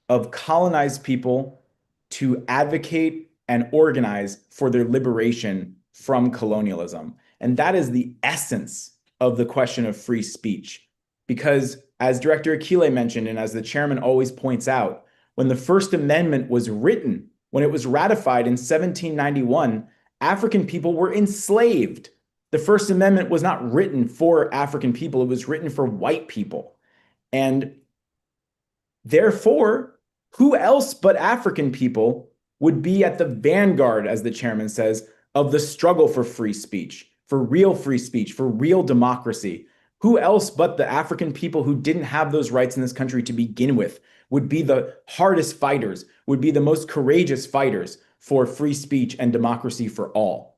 of colonized people to advocate and organize for their liberation from colonialism. And that is the essence of the question of free speech. Because as Director Akile mentioned, and as the chairman always points out, when the First Amendment was written, when it was ratified in 1791, African people were enslaved. The First Amendment was not written for African people, it was written for white people. And therefore, who else but African people would be at the vanguard, as the chairman says, of the struggle for free speech, for real democracy? Who else but the African people who didn't have those rights in this country to begin with would be the hardest fighters, would be the most courageous fighters for free speech and democracy for all?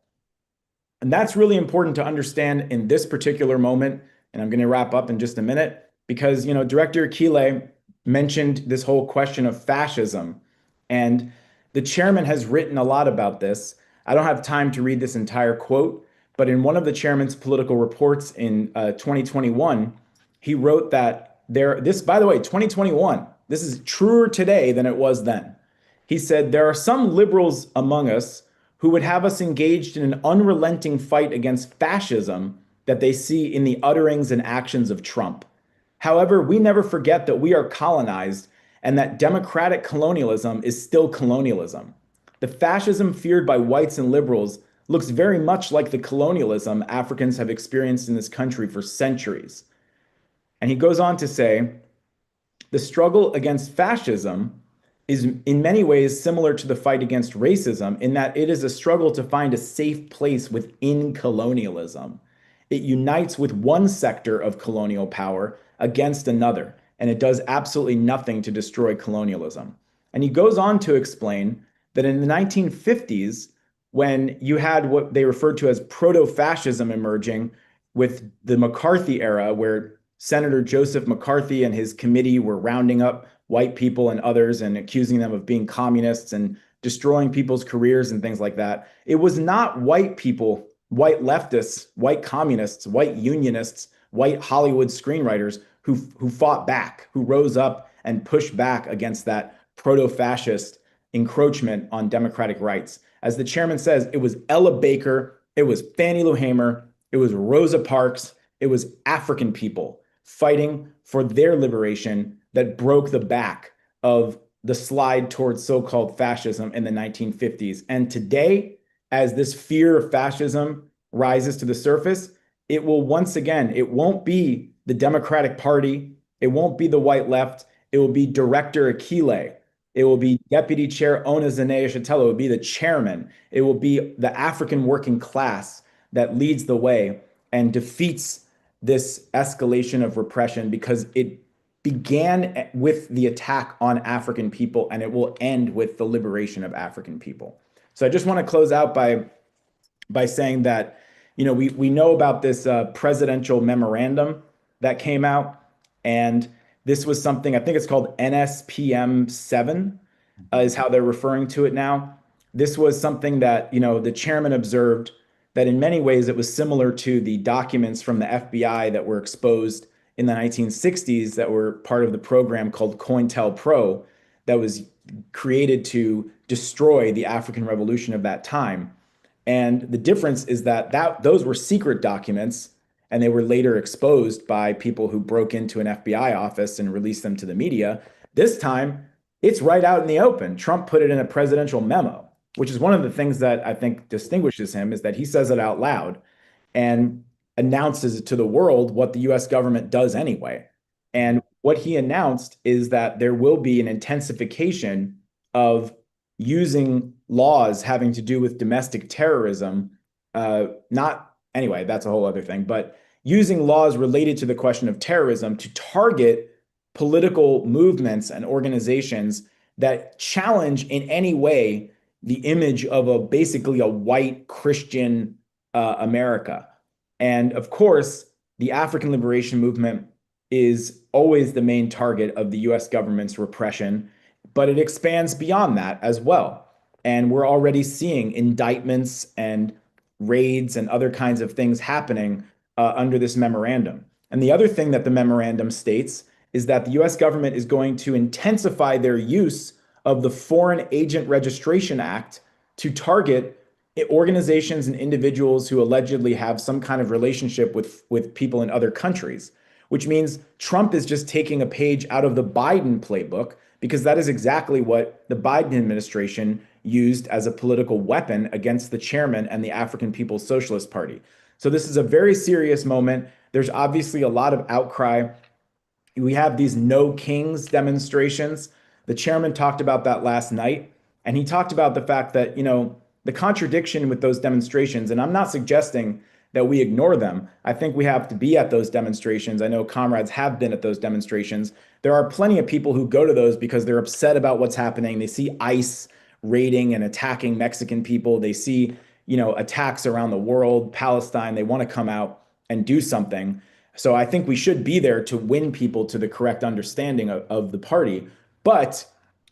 And that's really important to understand in this particular moment. And I'm going to wrap up in just a minute because, Director Akile mentioned this whole question of fascism. And the chairman has written a lot about this. I don't have time to read this entire quote, but in one of the chairman's political reports in 2021, he wrote that by the way, 2021, This is truer today than it was then. He said, "There are some liberals among us who would have us engaged in an unrelenting fight against fascism that they see in the utterings and actions of Trump. However, we never forget that we are colonized and that democratic colonialism is still colonialism. The fascism feared by whites and liberals looks very much like the colonialism Africans have experienced in this country for centuries." And he goes on to say, "The struggle against fascism is in many ways similar to the fight against racism in that it is a struggle to find a safe place within colonialism. It unites with one sector of colonial power against another, and it does absolutely nothing to destroy colonialism." And he goes on to explain that in the 1950s, when you had what they referred to as proto-fascism emerging with the McCarthy era, where Senator Joseph McCarthy and his committee were rounding up white people and others and accusing them of being communists and destroying people's careers and things like that. It was not white people, white leftists, white communists, white unionists, white Hollywood screenwriters who fought back, who rose up and pushed back against that proto-fascist encroachment on democratic rights. As the chairman says, it was Ella Baker, it was Fannie Lou Hamer, it was Rosa Parks, it was African people fighting for their liberation that broke the back of the slide towards so-called fascism in the 1950s. And today, as this fear of fascism rises to the surface, it will once again, it won't be the Democratic Party, it won't be the white left, it will be Director Akile, it will be Deputy Chair Ona Zanea-Shatella, it will be the chairman, it will be the African working class that leads the way and defeats this escalation of repression, because it began with the attack on African people and it will end with the liberation of African people. So I just want to close out by saying that, you know, we know about this presidential memorandum that came out, and this was something, I think it's called NSPM 7 is how they're referring to it now. This was something that, you know, the chairman observed that in many ways it was similar to the documents from the FBI that were exposed in the 1960s that were part of the program called COINTELPRO that was created to destroy the African Revolution of that time. And the difference is that those were secret documents, and they were later exposed by people who broke into an FBI office and released them to the media. This time, it's right out in the open. Trump put it in a presidential memo, which is one of the things that I think distinguishes him, is that he says it out loud and announces to the world what the US government does anyway. And what he announced is that there will be an intensification of using laws having to do with domestic terrorism, anyway, that's a whole other thing, but using laws related to the question of terrorism to target political movements and organizations that challenge in any way the image of basically a white Christian America. And of course, the African Liberation Movement is always the main target of the US government's repression, but it expands beyond that as well. And we're already seeing indictments and raids and other kinds of things happening under this memorandum. And the other thing that the memorandum states is that the US government is going to intensify their use of the Foreign Agent Registration Act to target organizations and individuals who allegedly have some kind of relationship with people in other countries, which means Trump is just taking a page out of the Biden playbook, because that is exactly what the Biden administration used as a political weapon against the chairman and the African People's Socialist Party. So this is a very serious moment. There's obviously a lot of outcry. We have these No Kings demonstrations. The chairman talked about that last night, and he talked about the fact that, you know, the contradiction with those demonstrations, and I'm not suggesting that we ignore them. I think we have to be at those demonstrations. I know comrades have been at those demonstrations. There are plenty of people who go to those because they're upset about what's happening. They see ICE raiding and attacking Mexican people. They see, you know, attacks around the world, Palestine. They want to come out and do something. So I think we should be there to win people to the correct understanding of the party. But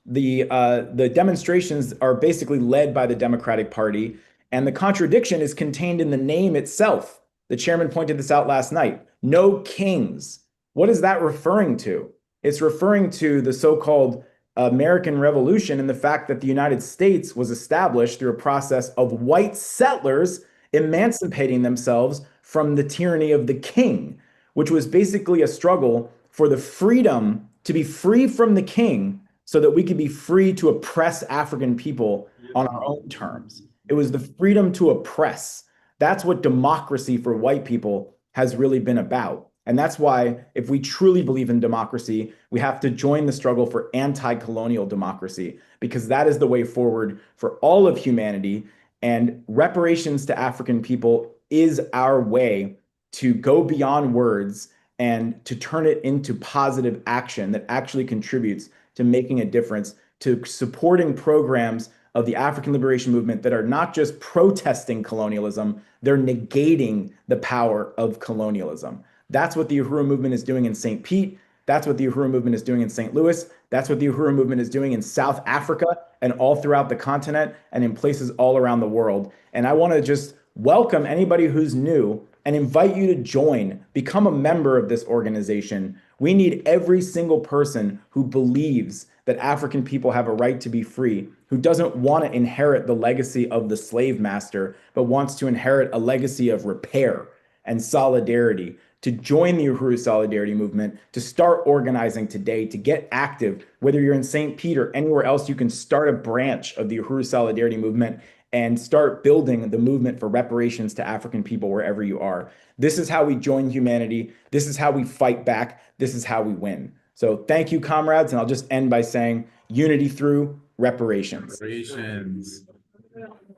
the demonstrations are basically led by the Democratic Party, and the contradiction is contained in the name itself. The chairman pointed this out last night. No kings. What is that referring to? It's referring to the so-called American Revolution and the fact that the United States was established through a process of white settlers emancipating themselves from the tyranny of the king, which was basically a struggle for the freedom to be free from the king so that we could be free to oppress African people on our own terms. It was the freedom to oppress. That's what democracy for white people has really been about. And that's why, if we truly believe in democracy, we have to join the struggle for anti-colonial democracy, because that is the way forward for all of humanity. And reparations to African people is our way to go beyond words and to turn it into positive action that actually contributes to making a difference, to supporting programs of the African liberation movement that are not just protesting colonialism, they're negating the power of colonialism. That's what the Uhuru movement is doing in St. Pete. That's what the Uhuru movement is doing in St. Louis. That's what the Uhuru movement is doing in South Africa and all throughout the continent and in places all around the world. And I want to just welcome anybody who's new and invite you to join, become a member of this organization. We need every single person who believes that African people have a right to be free, who doesn't want to inherit the legacy of the slave master, but wants to inherit a legacy of repair and solidarity, to join the Uhuru Solidarity Movement, to start organizing today, to get active. Whether you're in St. Pete or anywhere else, you can start a branch of the Uhuru Solidarity Movement and start building the movement for reparations to African people wherever you are. This is how we join humanity. This is how we fight back. This is how we win. So thank you, comrades. And I'll just end by saying unity through reparations. Reparations.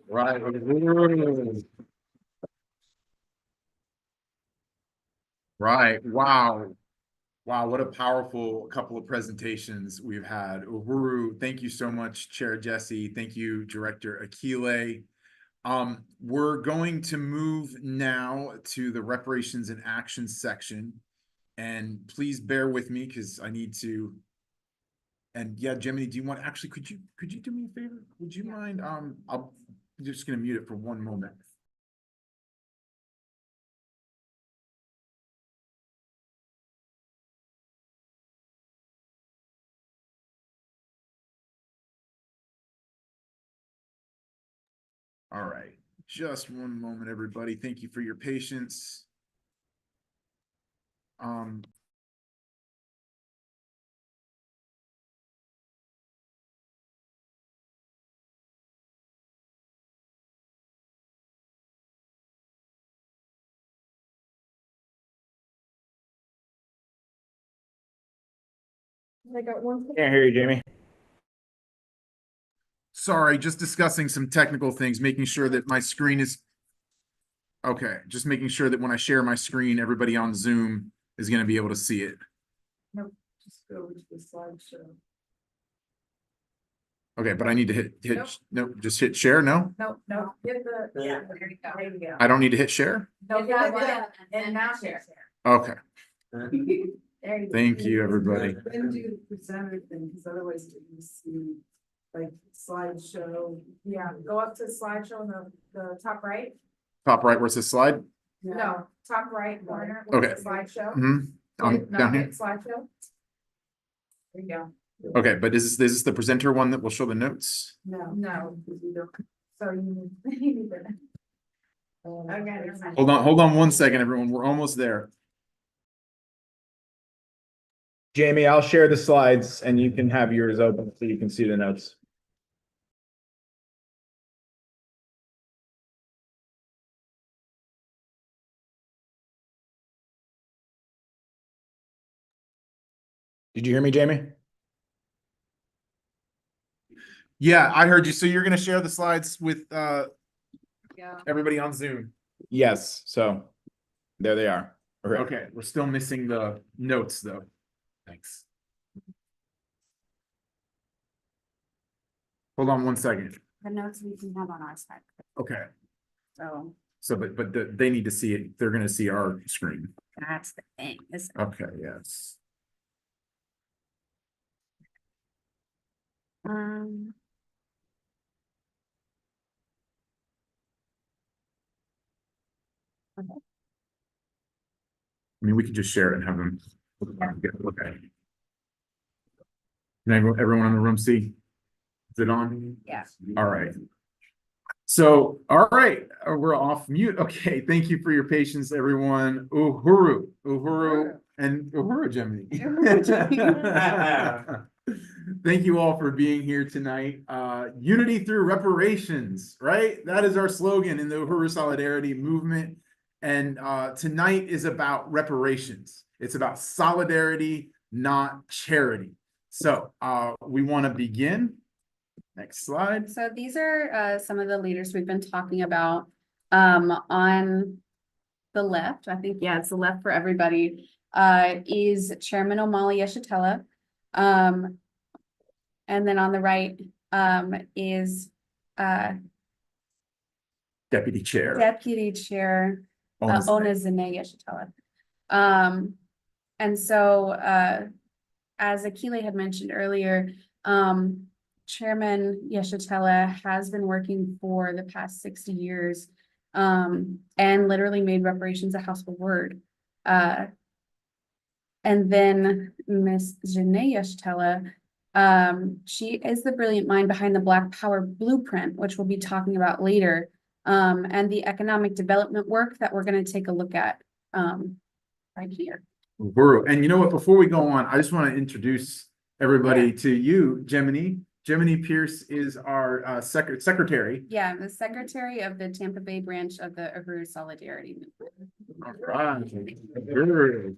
Right. Right. Wow. Wow, what a powerful couple of presentations we've had. Uhuru, thank you so much, Chair Jesse. Thank you, Director Akile. We're going to move now to the reparations and action section. And please bear with me because I need to. And yeah, Jimmy, do you want actually could you do me a favor? Would you mind? I'm just gonna mute it for one moment. All right, just one moment, everybody. Thank you for your patience. I got one. Can't hear you, Jamie. Sorry, just discussing some technical things, making sure that my screen is okay. Just making sure that when I share my screen, everybody on Zoom is going to be able to see it. Nope, just go to the slideshow. Okay, but I need to hit Nope. no, just hit share. No, No, get the, yeah, there you go. There you go. I don't need to hit share. No, and now share. Okay, There you go. thank you, everybody. Then do the presenter thing, because otherwise you see like slideshow. Yeah, go up to slideshow in the top right. Top right, where's this slide? No, top right corner. Okay. Where's the slideshow. On No, down hit here. slideshow. There you go. Okay, but is this the presenter one that will show the notes? No, because we don't. so you need to. Okay. Hold on 1 second, everyone. We're almost there. Jamie, I'll share the slides and you can have yours open so you can see the notes. Did you hear me, Jamie? Yeah, I heard you. So you're going to share the slides with Yeah. everybody on Zoom. Yes. So there they are. Okay, we're still missing the notes though. Thanks. Hold on 1 second. The notes we can have on our side, Okay, so so they need to see it. They're going to see our screen. that's the thing, is Okay, yes. um. I mean, we could just share it and have them. Okay. Can everyone in the room see? Is it on? Yeah. All right. So, all right, we're off mute. Okay, thank you for your patience, everyone. Uhuru, and Uhuru Gemini. Thank you all for being here tonight. Unity through reparations, right? That is our slogan in the Uhuru Solidarity Movement. And tonight is about reparations. It's about solidarity, not charity. So we want to begin. Next slide. So these are some of the leaders we've been talking about on the left. I think, yeah, it's the left for everybody, is Chairman Omali Yeshitela. And then on the right is Deputy Chair. Deputy Chair Ona Zane Yeshitela. And so as Akile had mentioned earlier, Chairman Yeshitela has been working for the past 60 years and literally made reparations a household word. And then Miss Janae Yeshitela, she is the brilliant mind behind the Black Power Blueprint, which we'll be talking about later, and the economic development work that we're going to take a look at right here. Uhuru. And you know what, before we go on, I just want to introduce everybody to you, Gemini. Gemini Pierce is our secretary. Yeah, I'm the secretary of the Tampa Bay branch of the Uhuru Solidarity Movement. All right. Uhuru.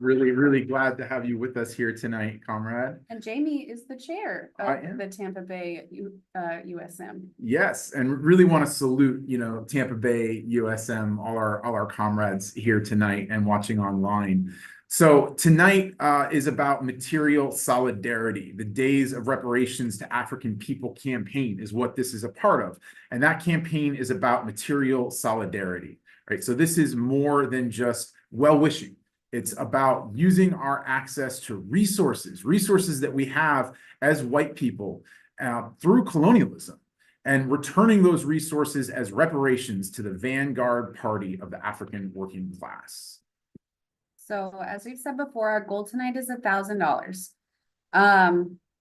Really glad to have you with us here tonight, comrade. And Jamie is the chair I of am. the Tampa Bay USM. Yes, and really want to salute, Tampa Bay USM, all our comrades here tonight and watching online. So tonight is about material solidarity. The Days of Reparations to African People campaign is what this is a part of. And that campaign is about material solidarity, right? So this is more than just well-wishing. It's about using our access to resources that we have as white people through colonialism, and returning those resources as reparations to the vanguard party of the African working class. So as we've said before, our goal tonight is $1,000.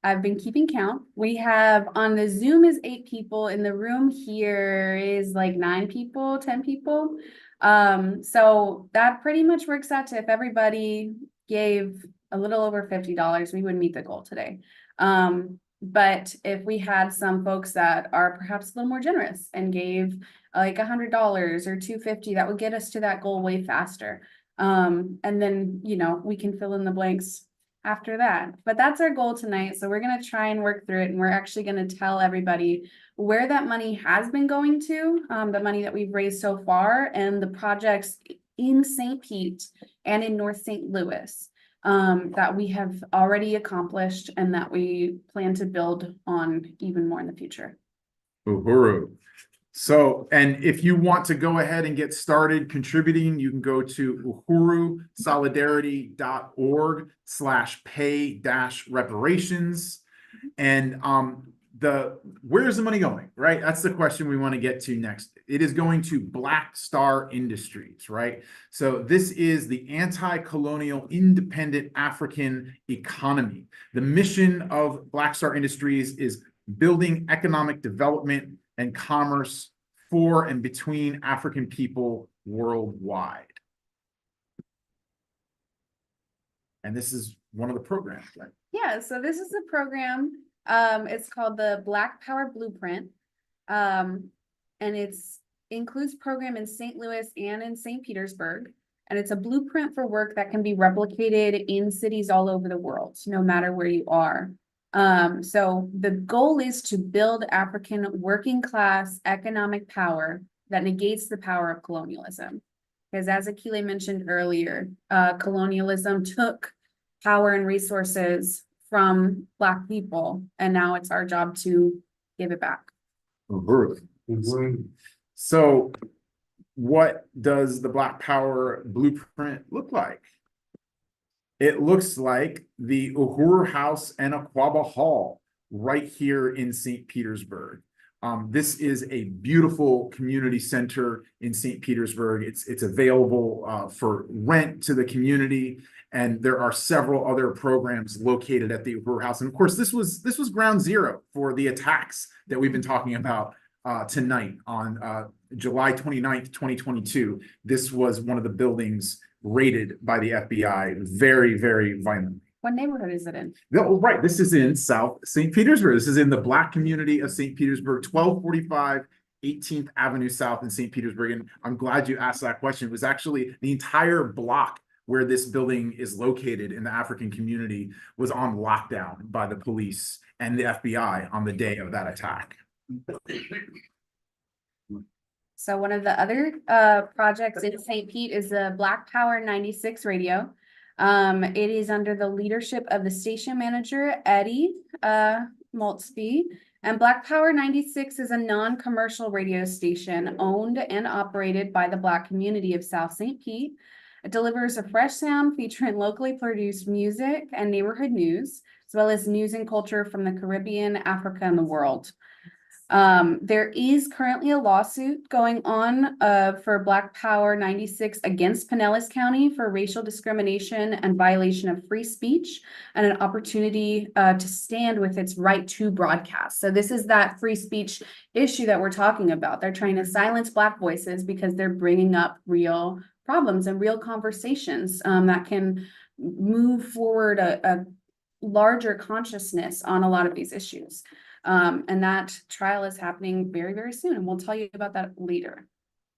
I've been keeping count. We have on the Zoom is 8 people. In the room here is like 9 people, 10 people. So that pretty much works out to if everybody gave a little over $50, we would meet the goal today. But if we had some folks that are perhaps a little more generous and gave like $100 or $250, that would get us to that goal way faster. And then, we can fill in the blanks after that. But that's our goal tonight. So we're going to try and work through it. And we're actually going to tell everybody where that money has been going to, the money that we've raised so far, and the projects in St. Pete and in North St. Louis that we have already accomplished and that we plan to build on even more in the future. Uhuru. So, and if you want to go ahead and get started contributing, you can go to uhurusolidarity.org/pay-reparations. And where's the money going, right? That's the question we want to get to next. It is going to Black Star Industries, right? So this is the anti-colonial independent African economy. The mission of Black Star Industries is building economic development and commerce for and between African people worldwide. And this is one of the programs, right? Yeah, so this is a program. It's called the Black Power Blueprint. And includes program in St. Louis and in St. Petersburg. And it's a blueprint for work that can be replicated in cities all over the world, no matter where you are. So the goal is to build African working class economic power that negates the power of colonialism. Because as Akile mentioned earlier, colonialism took power and resources from Black people, and now it's our job to give it back. So what does the Black Power Blueprint look like? It looks like the Uhuru House and Aquaba Hall right here in St. Petersburg. This is a beautiful community center in St. Petersburg. It's available for rent to the community, and there are several other programs located at the Uhuru House. And of course, this was ground zero for the attacks that we've been talking about tonight on July 29th, 2022. This was one of the buildings raided by the FBI very, very violently. What neighborhood is it in? Oh, right. This is in South St. Petersburg. This is in the Black community of St. Petersburg, 1245 18th Avenue South in St. Petersburg. And I'm glad you asked that question. It was actually the entire block where this building is located in the African community was on lockdown by the police and the FBI on the day of that attack. So one of the other projects in St. Pete is the Black Power 96 radio. It is under the leadership of the station manager, Eddie Maltzby. And Black Power 96 is a non-commercial radio station owned and operated by the Black community of South St. Pete. It delivers a fresh sound featuring locally produced music and neighborhood news, as well as news and culture from the Caribbean, Africa, and the world. There is currently a lawsuit going on for Black Power 96 against Pinellas County for racial discrimination and violation of free speech and an opportunity to stand with its right to broadcast. So this is that free speech issue that we're talking about. They're trying to silence Black voices because they're bringing up real problems and real conversations that can move forward a larger consciousness on a lot of these issues. And that trial is happening very, very soon, and we'll tell you about that later.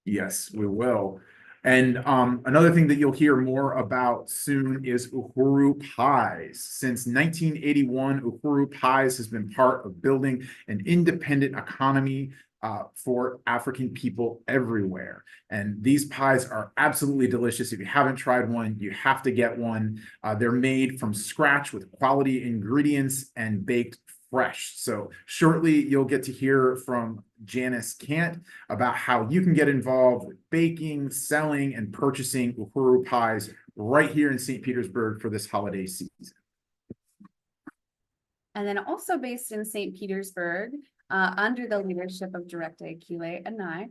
Yes, we will. And another thing that you'll hear more about soon is Uhuru Pies. Since 1981, Uhuru Pies has been part of building an independent economy for African people everywhere. And these pies are absolutely delicious. If you haven't tried one, you have to get one. They're made from scratch with quality ingredients and baked fresh. So shortly, you'll get to hear from Janice Kant about how you can get involved with baking, selling, and purchasing Uhuru pies right here in St. Petersburg for this holiday season. And then also based in St. Petersburg, under the leadership of Director Akile and I,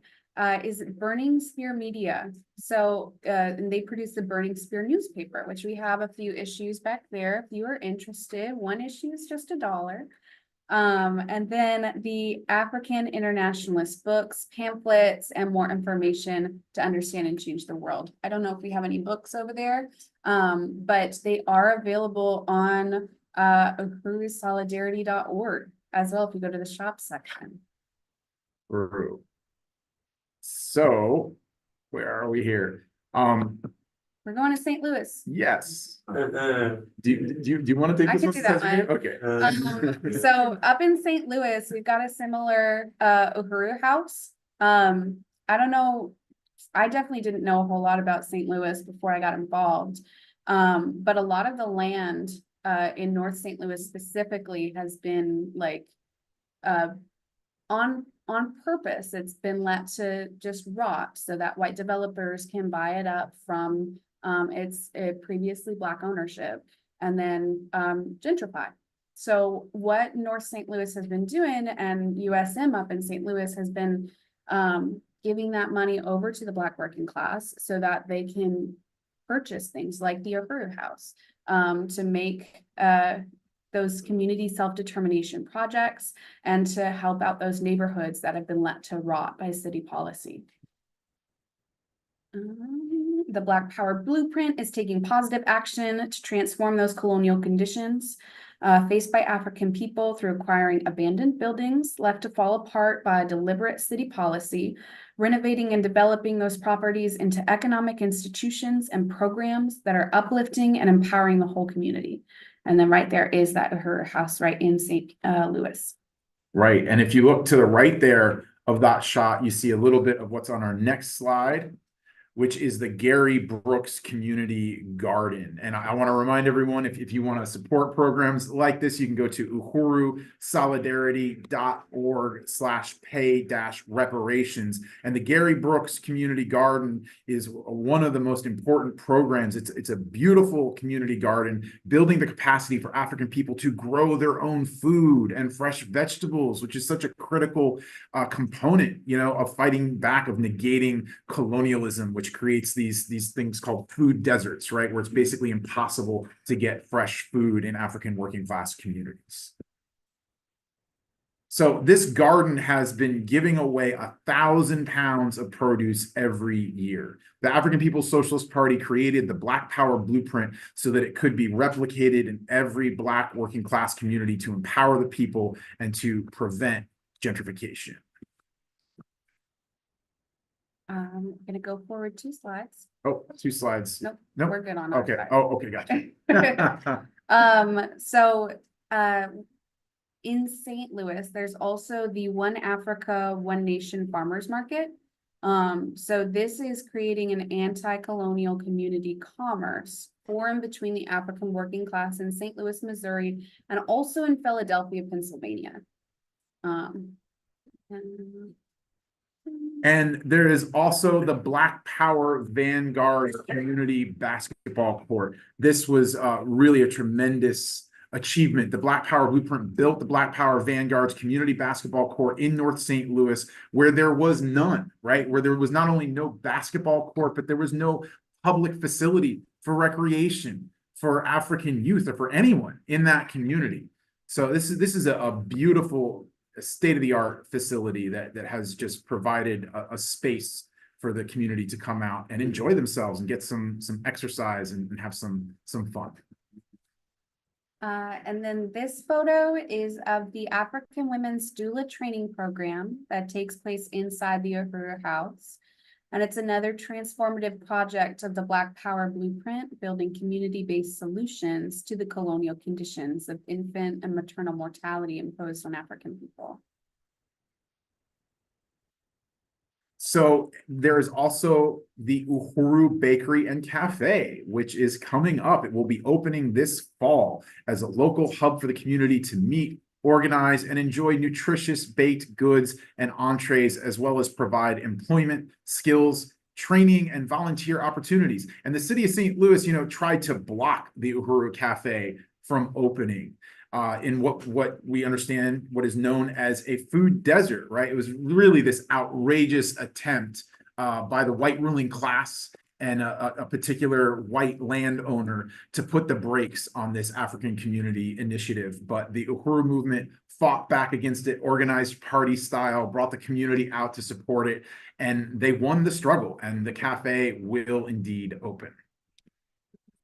is Burning Spear Media. So and they produce the Burning Spear newspaper, which we have a few issues back there. If you are interested, one issue is just $1. And then the African Internationalist books, pamphlets, and more information to understand and change the world. I don't know if we have any books over there, but they are available on uhurusolidarity.org as well if you go to the shop section. So where are we here? We're going to St. Louis. Yes. Do you want to take I this can one? do that one. Okay. So up in St. Louis, we've got a similar Uhuru house. I don't know, I definitely didn't know a whole lot about St. Louis before I got involved. But a lot of the land in North St. Louis specifically has been like on purpose. It's been let to just rot so that white developers can buy it up from its previously Black ownership and then gentrify. So what North St. Louis has been doing, and USM up in St. Louis has been giving that money over to the Black working class so that they can purchase things like the Uhuru House to make those community self-determination projects and to help out those neighborhoods that have been let to rot by city policy. The Black Power Blueprint is taking positive action to transform those colonial conditions faced by African people through acquiring abandoned buildings left to fall apart by deliberate city policy, renovating and developing those properties into economic institutions and programs that are uplifting and empowering the whole community. And then right there is that Uhuru House right in St. Louis. Right. And if you look to the right there of that shot, you see a little bit of what's on our next slide, which is the Gary Brooks Community Garden. And I want to remind everyone, if you want to support programs like this, you can go to uhurusolidarity.org/pay-reparations. And the Gary Brooks Community Garden is one of the most important programs. It's a beautiful community garden, building the capacity for African people to grow their own food and fresh vegetables, which is such a critical component, of fighting back, of negating colonialism, which creates these things called food deserts, right? Where it's basically impossible to get fresh food in African working class communities. So this garden has been giving away 1,000 pounds of produce every year. The African People's Socialist Party created the Black Power Blueprint so that it could be replicated in every Black working class community to empower the people and to prevent gentrification. I'm gonna go forward 2 slides. Oh, 2 slides. Nope, Nope. we're good on our Okay. side. Oh, okay, gotcha. In St. Louis, there's also the One Africa, One Nation Farmers Market. So this is creating an anti-colonial community commerce forum between the African working class in St. Louis, Missouri, and also in Philadelphia, Pennsylvania. And there is also the Black Power Vanguard Community Basketball Court. This was really a tremendous achievement. The Black Power Blueprint built the Black Power Vanguard's community basketball court in North St. Louis, where there was none, right? Where there was not only no basketball court, but there was no public facility for recreation for African youth or for anyone in that community. So this is a beautiful state-of-the-art facility that has just provided a space for the community to come out and enjoy themselves and get some exercise and have some fun. And then this photo is of the African Women's Doula Training Program that takes place inside the Uhuru House. And it's another transformative project of the Black Power Blueprint, building community-based solutions to the colonial conditions of infant and maternal mortality imposed on African people. So there is also the Uhuru Bakery and Cafe, which is coming up. It will be opening this fall as a local hub for the community to meet, organize, and enjoy nutritious baked goods and entrees, as well as provide employment, skills, training, and volunteer opportunities. And the city of St. Louis, tried to block the Uhuru Cafe from opening in what we understand, what is known as a food desert, right? It was really this outrageous attempt by the white ruling class and a particular white landowner to put the brakes on this African community initiative. But the Uhuru movement fought back against it, organized party style, brought the community out to support it, and they won the struggle, and the cafe will indeed open.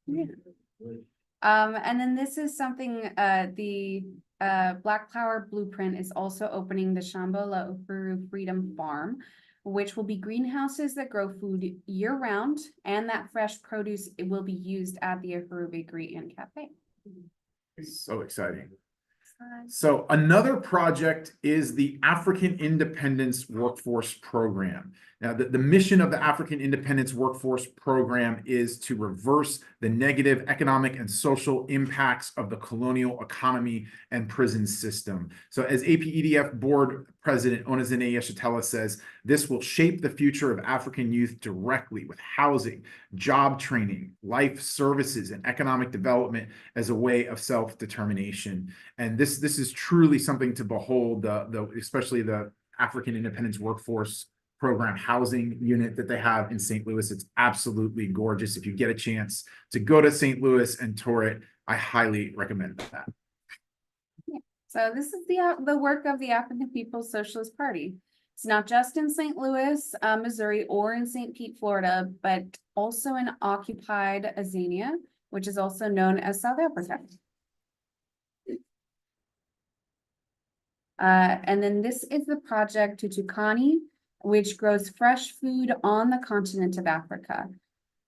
Yeah. And then this is something, the Black Power Blueprint is also opening the Shambhala Uhuru Freedom Farm, which will be greenhouses that grow food year-round, and that fresh produce it will be used at the Uhuru Bakery and Cafe. So exciting. So another project is the African Independence Workforce Program. Now, the mission of the African Independence Workforce Program is to reverse the negative economic and social impacts of the colonial economy and prison system. So as APEDF Board President Onezene Yeshitela says, this will shape the future of African youth directly with housing, job training, life services, and economic development as a way of self-determination. And this is truly something to behold, especially the African Independence Workforce Program housing unit that they have in St. Louis. It's absolutely gorgeous. If you get a chance to go to St. Louis and tour it, I highly recommend that. Yeah. So this is the work of the African People's Socialist Party. It's not just in St. Louis, Missouri, or in St. Pete, Florida, but also in occupied Azania, which is also known as South Africa. And then this is the project Tutukani, which grows fresh food on the continent of Africa.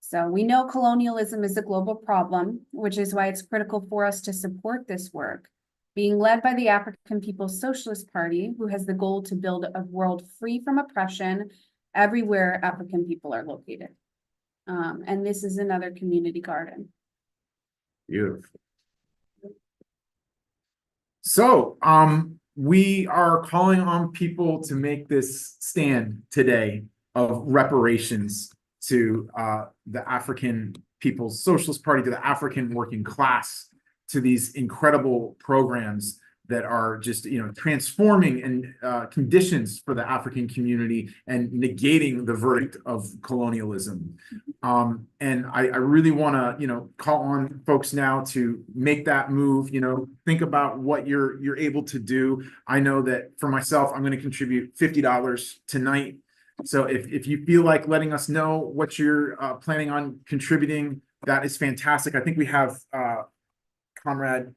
So we know colonialism is a global problem, which is why it's critical for us to support this work, being led by the African People's Socialist Party, who has the goal to build a world free from oppression everywhere African people are located. And this is another community garden. Beautiful. So, we are calling on people to make this stand today of reparations to the African People's Socialist Party, to the African working class, to these incredible programs that are just, transforming and conditions for the African community and negating the verdict of colonialism. And I really want to, call on folks now to make that move, think about what you're able to do. I know that for myself, I'm going to contribute $50 tonight. So if you feel like letting us know what you're planning on contributing, that is fantastic. I think we have Comrade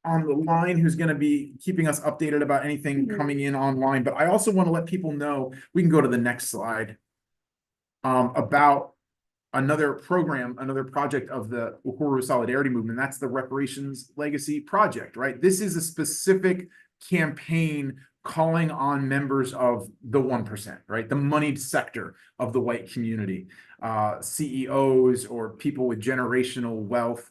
on the line who's going to be keeping us updated about anything coming in online. But I also want to let people know, we can go to the next slide, about another program, another project of the Uhuru Solidarity Movement. That's the Reparations Legacy Project, right? This is a specific campaign calling on members of the 1%, right? The moneyed sector of the white community, CEOs or people with generational wealth.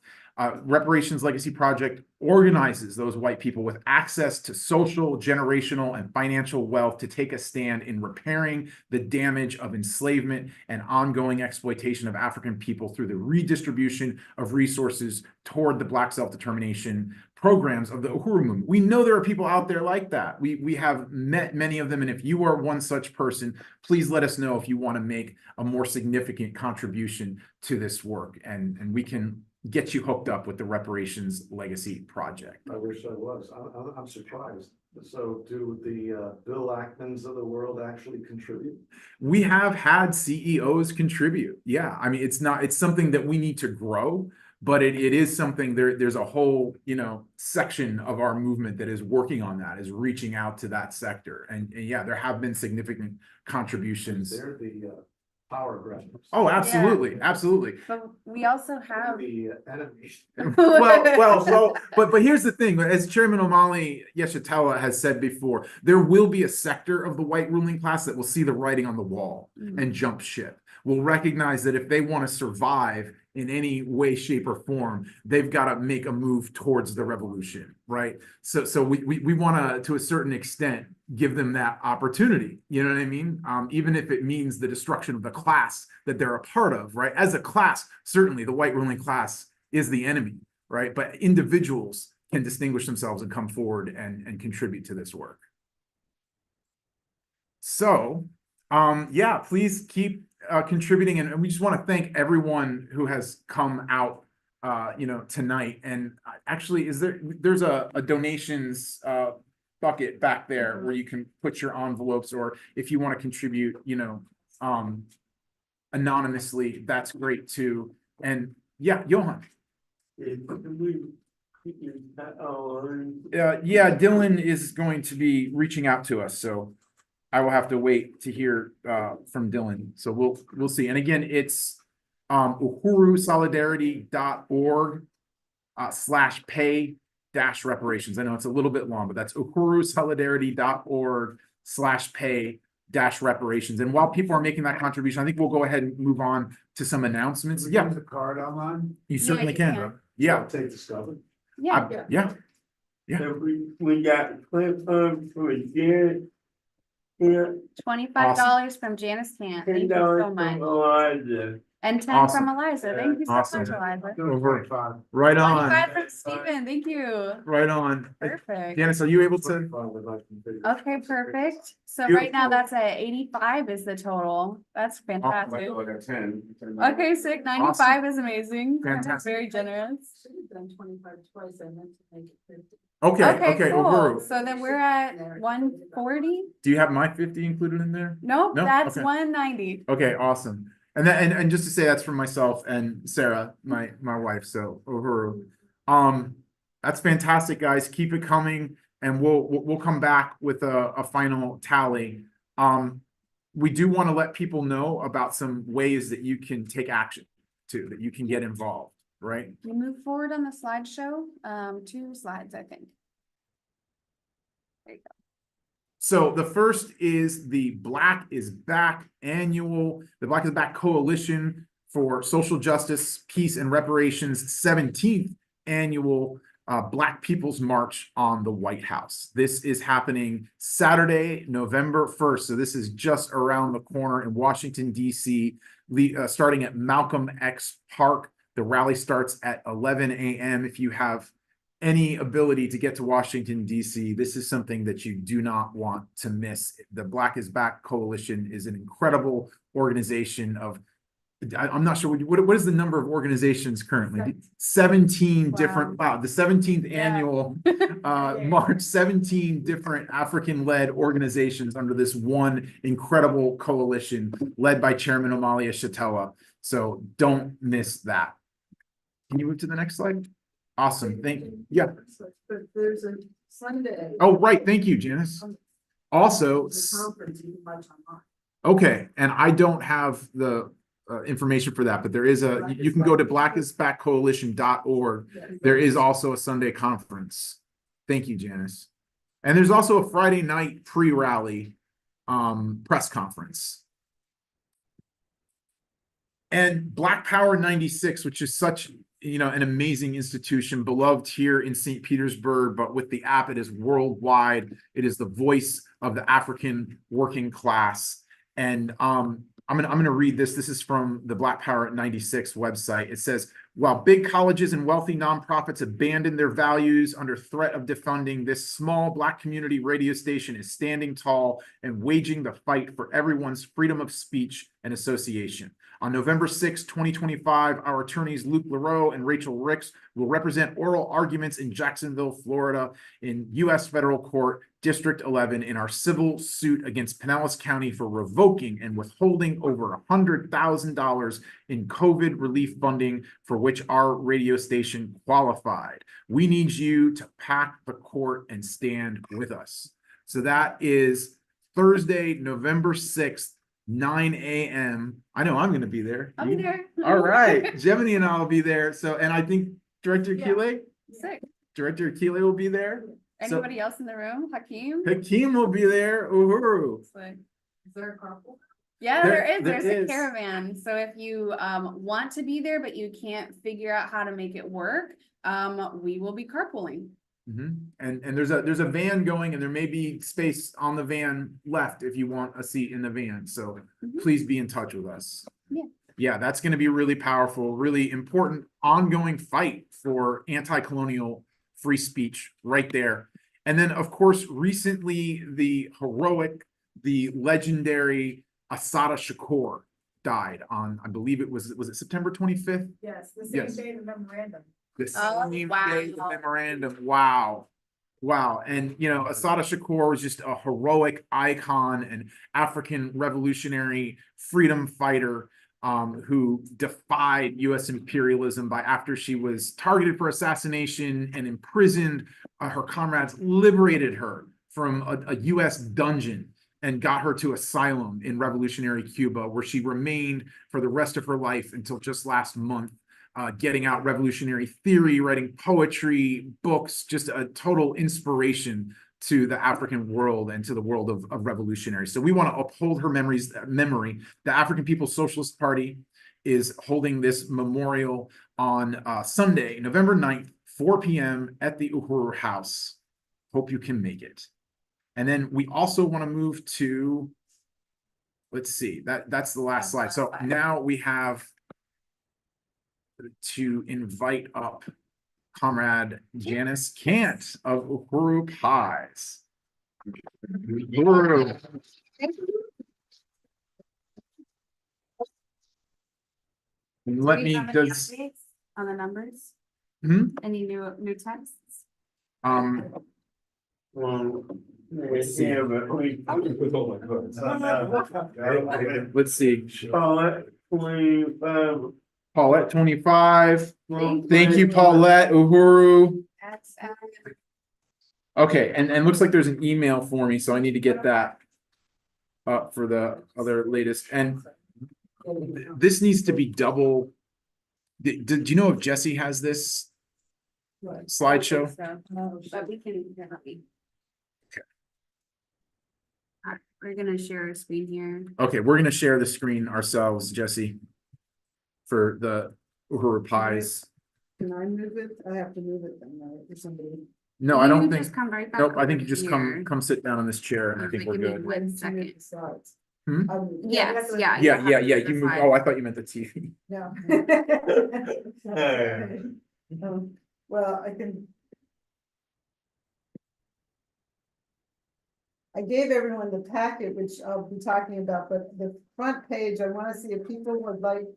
Reparations Legacy Project organizes those white people with access to social, generational, and financial wealth to take a stand in repairing the damage of enslavement and ongoing exploitation of African people through the redistribution of resources toward the Black self-determination programs of the Uhuru movement. We know there are people out there like that. We have met many of them, and if you are one such person, please let us know if you want to make a more significant contribution to this work, and we can get you hooked up with the Reparations Legacy Project. I wish I was. I'm surprised. So do the Bill Ackmans of the world actually contribute? We have had CEOs contribute. Yeah, I mean, it's something that we need to grow, but it is something there's a whole, section of our movement that is working on that, is reaching out to that sector. And yeah, there have been significant contributions. They're the power grabbers. Oh, absolutely. Absolutely. But we also have. The enemy. But here's the thing, as Chairman Omali Yeshitela has said before, there will be a sector of the white ruling class that will see the writing on the wall and jump ship. Will recognize that if they want to survive in any way, shape, or form, they've got to make a move towards the revolution, right? So we want to a certain extent, give them that opportunity. You know what I mean? Even if it means the destruction of the class that they're a part of, right? As a class, certainly the white ruling class is the enemy, right? But individuals can distinguish themselves and come forward and contribute to this work. So, yeah, please keep contributing, and we just want to thank everyone who has come out, tonight. And actually, there's a donations bucket back there where you can put your envelopes, or if you want to contribute, anonymously, that's great too. And yeah, Johan. Yeah, Dylan is going to be reaching out to us, so I will have to wait to hear from Dylan. So we'll see. And again, it's uhurusolidarity.org /pay-reparations. I know it's a little bit long, but that's uhurusolidarity.org/pay-reparations. And while people are making that contribution, I think we'll go ahead and move on to some announcements. Yeah, The card online. you certainly you can. can. Yeah. Take Discover. Yeah. Yeah. We got clip for a year. Yeah, $25 from Janice Camp. Thank you $10 so much. from Eliza. And 10 Awesome. from Eliza. Thank you so Awesome. much, Eliza. Over. Right on. 25 from Stephen. Thank you. Right on. Perfect. Janice, are you able to? Okay, perfect. So Beautiful. right now that's at 85 is the total. That's fantastic. Okay, sick. 95 is amazing. That's Fantastic. very generous. Should have done 25 twice. I meant to make it 50. Okay, cool. Uhuru. So then we're at 140? Do you have my 50 included in there? Nope, No? that's Okay. 190. Okay, awesome. And just to say, that's from myself and Sarah, my wife. So Uhuru. That's fantastic, guys. Keep it coming, and we'll come back with a final tally. We do want to let people know about some ways that you can take action too, that you can get involved, right? You move forward on the slideshow, 2 slides, I think. There you go. So the first is the Black is Back annual, the Black is Back Coalition for Social Justice, Peace and Reparations 17th annual Black People's March on the White House. This is happening Saturday, November 1st. So this is just around the corner in Washington, D.C., starting at Malcolm X Park. The rally starts at 11 a.m. If you have any ability to get to Washington, D.C., this is something that you do not want to miss. The Black is Back Coalition is an incredible organization of, I'm not sure, what is the number of organizations currently? 17 different, wow, the 17th annual March, 17 different African-led organizations under this one incredible coalition led by Chairman Amalia Shatella. So don't miss that. Can you move to the next slide? Awesome, thank you. Yeah. But there's a Sunday. Oh, right, thank you, Janice. Also, The conference, you can watch online. okay, and I don't have the information for that, but there is you can go to blackisbackcoalition.org. There is also a Sunday conference. Thank you, Janice. And there's also a Friday night pre-rally press conference. And Black Power 96, which is such, you know, an amazing institution, beloved here in St. Petersburg, but with the app, it is worldwide. It is the voice of the African working class. And I'm gonna read this. This is from the Black Power 96 website. It says, while big colleges and wealthy nonprofits abandon their values under threat of defunding, this small Black community radio station is standing tall and waging the fight for everyone's freedom of speech and association. On November 6, 2025, our attorneys Luke Leroux and Rachel Ricks will represent oral arguments in Jacksonville, Florida, in U.S. Federal Court, District 11, in our civil suit against Pinellas County for revoking and withholding over $100,000 in COVID relief funding for which our radio station qualified. We need you to pack the court and stand with us. So that is Thursday, November 6th. 9 a.m. I know I'm going to be there. I'll be there. All right. Gemini and I will be there. So, and I think Director Akile, Sick. Director Akile will be there. Anybody else in the room? Hakeem? Hakeem will be there. Uhuru. Sick. Is there a carpool? Yeah, There- there is. there There's is. a caravan. So if you want to be there, but you can't figure out how to make it work, we will be carpooling. And there's a van going, and there may be space on the van left if you want a seat in the van. So please be in touch with us. Yeah, that's going to be really powerful, really important, ongoing fight for anti-colonial free speech right there. And then, of course, recently the heroic, the legendary Assata Shakur died on, I believe it was it September 25th? Yes, the same Yes. day the memorandum. The Oh, same wow. day the memorandum. Wow. Wow. And, you know, Assata Shakur was just a heroic icon and African revolutionary freedom fighter who defied U.S. imperialism by, after she was targeted for assassination and imprisoned, her comrades liberated her from a U.S. dungeon and got her to asylum in revolutionary Cuba, where she remained for the rest of her life until just last month. Getting out revolutionary theory, writing poetry, books, just a total inspiration to the African world and to the world of revolutionaries. So we want to uphold her memory. The African People's Socialist Party is holding this memorial on Sunday, November 9th, 4 p.m. at the Uhuru House. Hope you can make it. And then we also want to move to, let's see, that's the last slide. So now we have to invite up Comrade Janice Kant of Uhuru Pies. Uhuru. And let Do me we have any just updates on the numbers? Any new texts? Yeah, but we. let's see. Paulette, 25. Paulette 25. Thank Thank you, Paulette. Uhuru. That's Okay, and looks like there's an email for me, so I need to get that up for the other latest. And this needs to be double. Do you know if Jesse has this slideshow? So, but we can. We're gonna share a screen here. Okay, we're gonna share the screen ourselves, Jesse. for the Uhuru Pies. Can I move it? I have to move it then, right, or somebody? No, I You don't can think, just come right back nope, I think over you just here. come sit down on this chair and I think we're Give me good. one To move second. the slides. Hmm? Yes, yeah. Yeah, you yeah, have to yeah, move you the moved, slide. oh, I thought you meant the TV. No. Hey. Well, I gave everyone the packet, which I'll be talking about, but the front page, I want to see if people would like,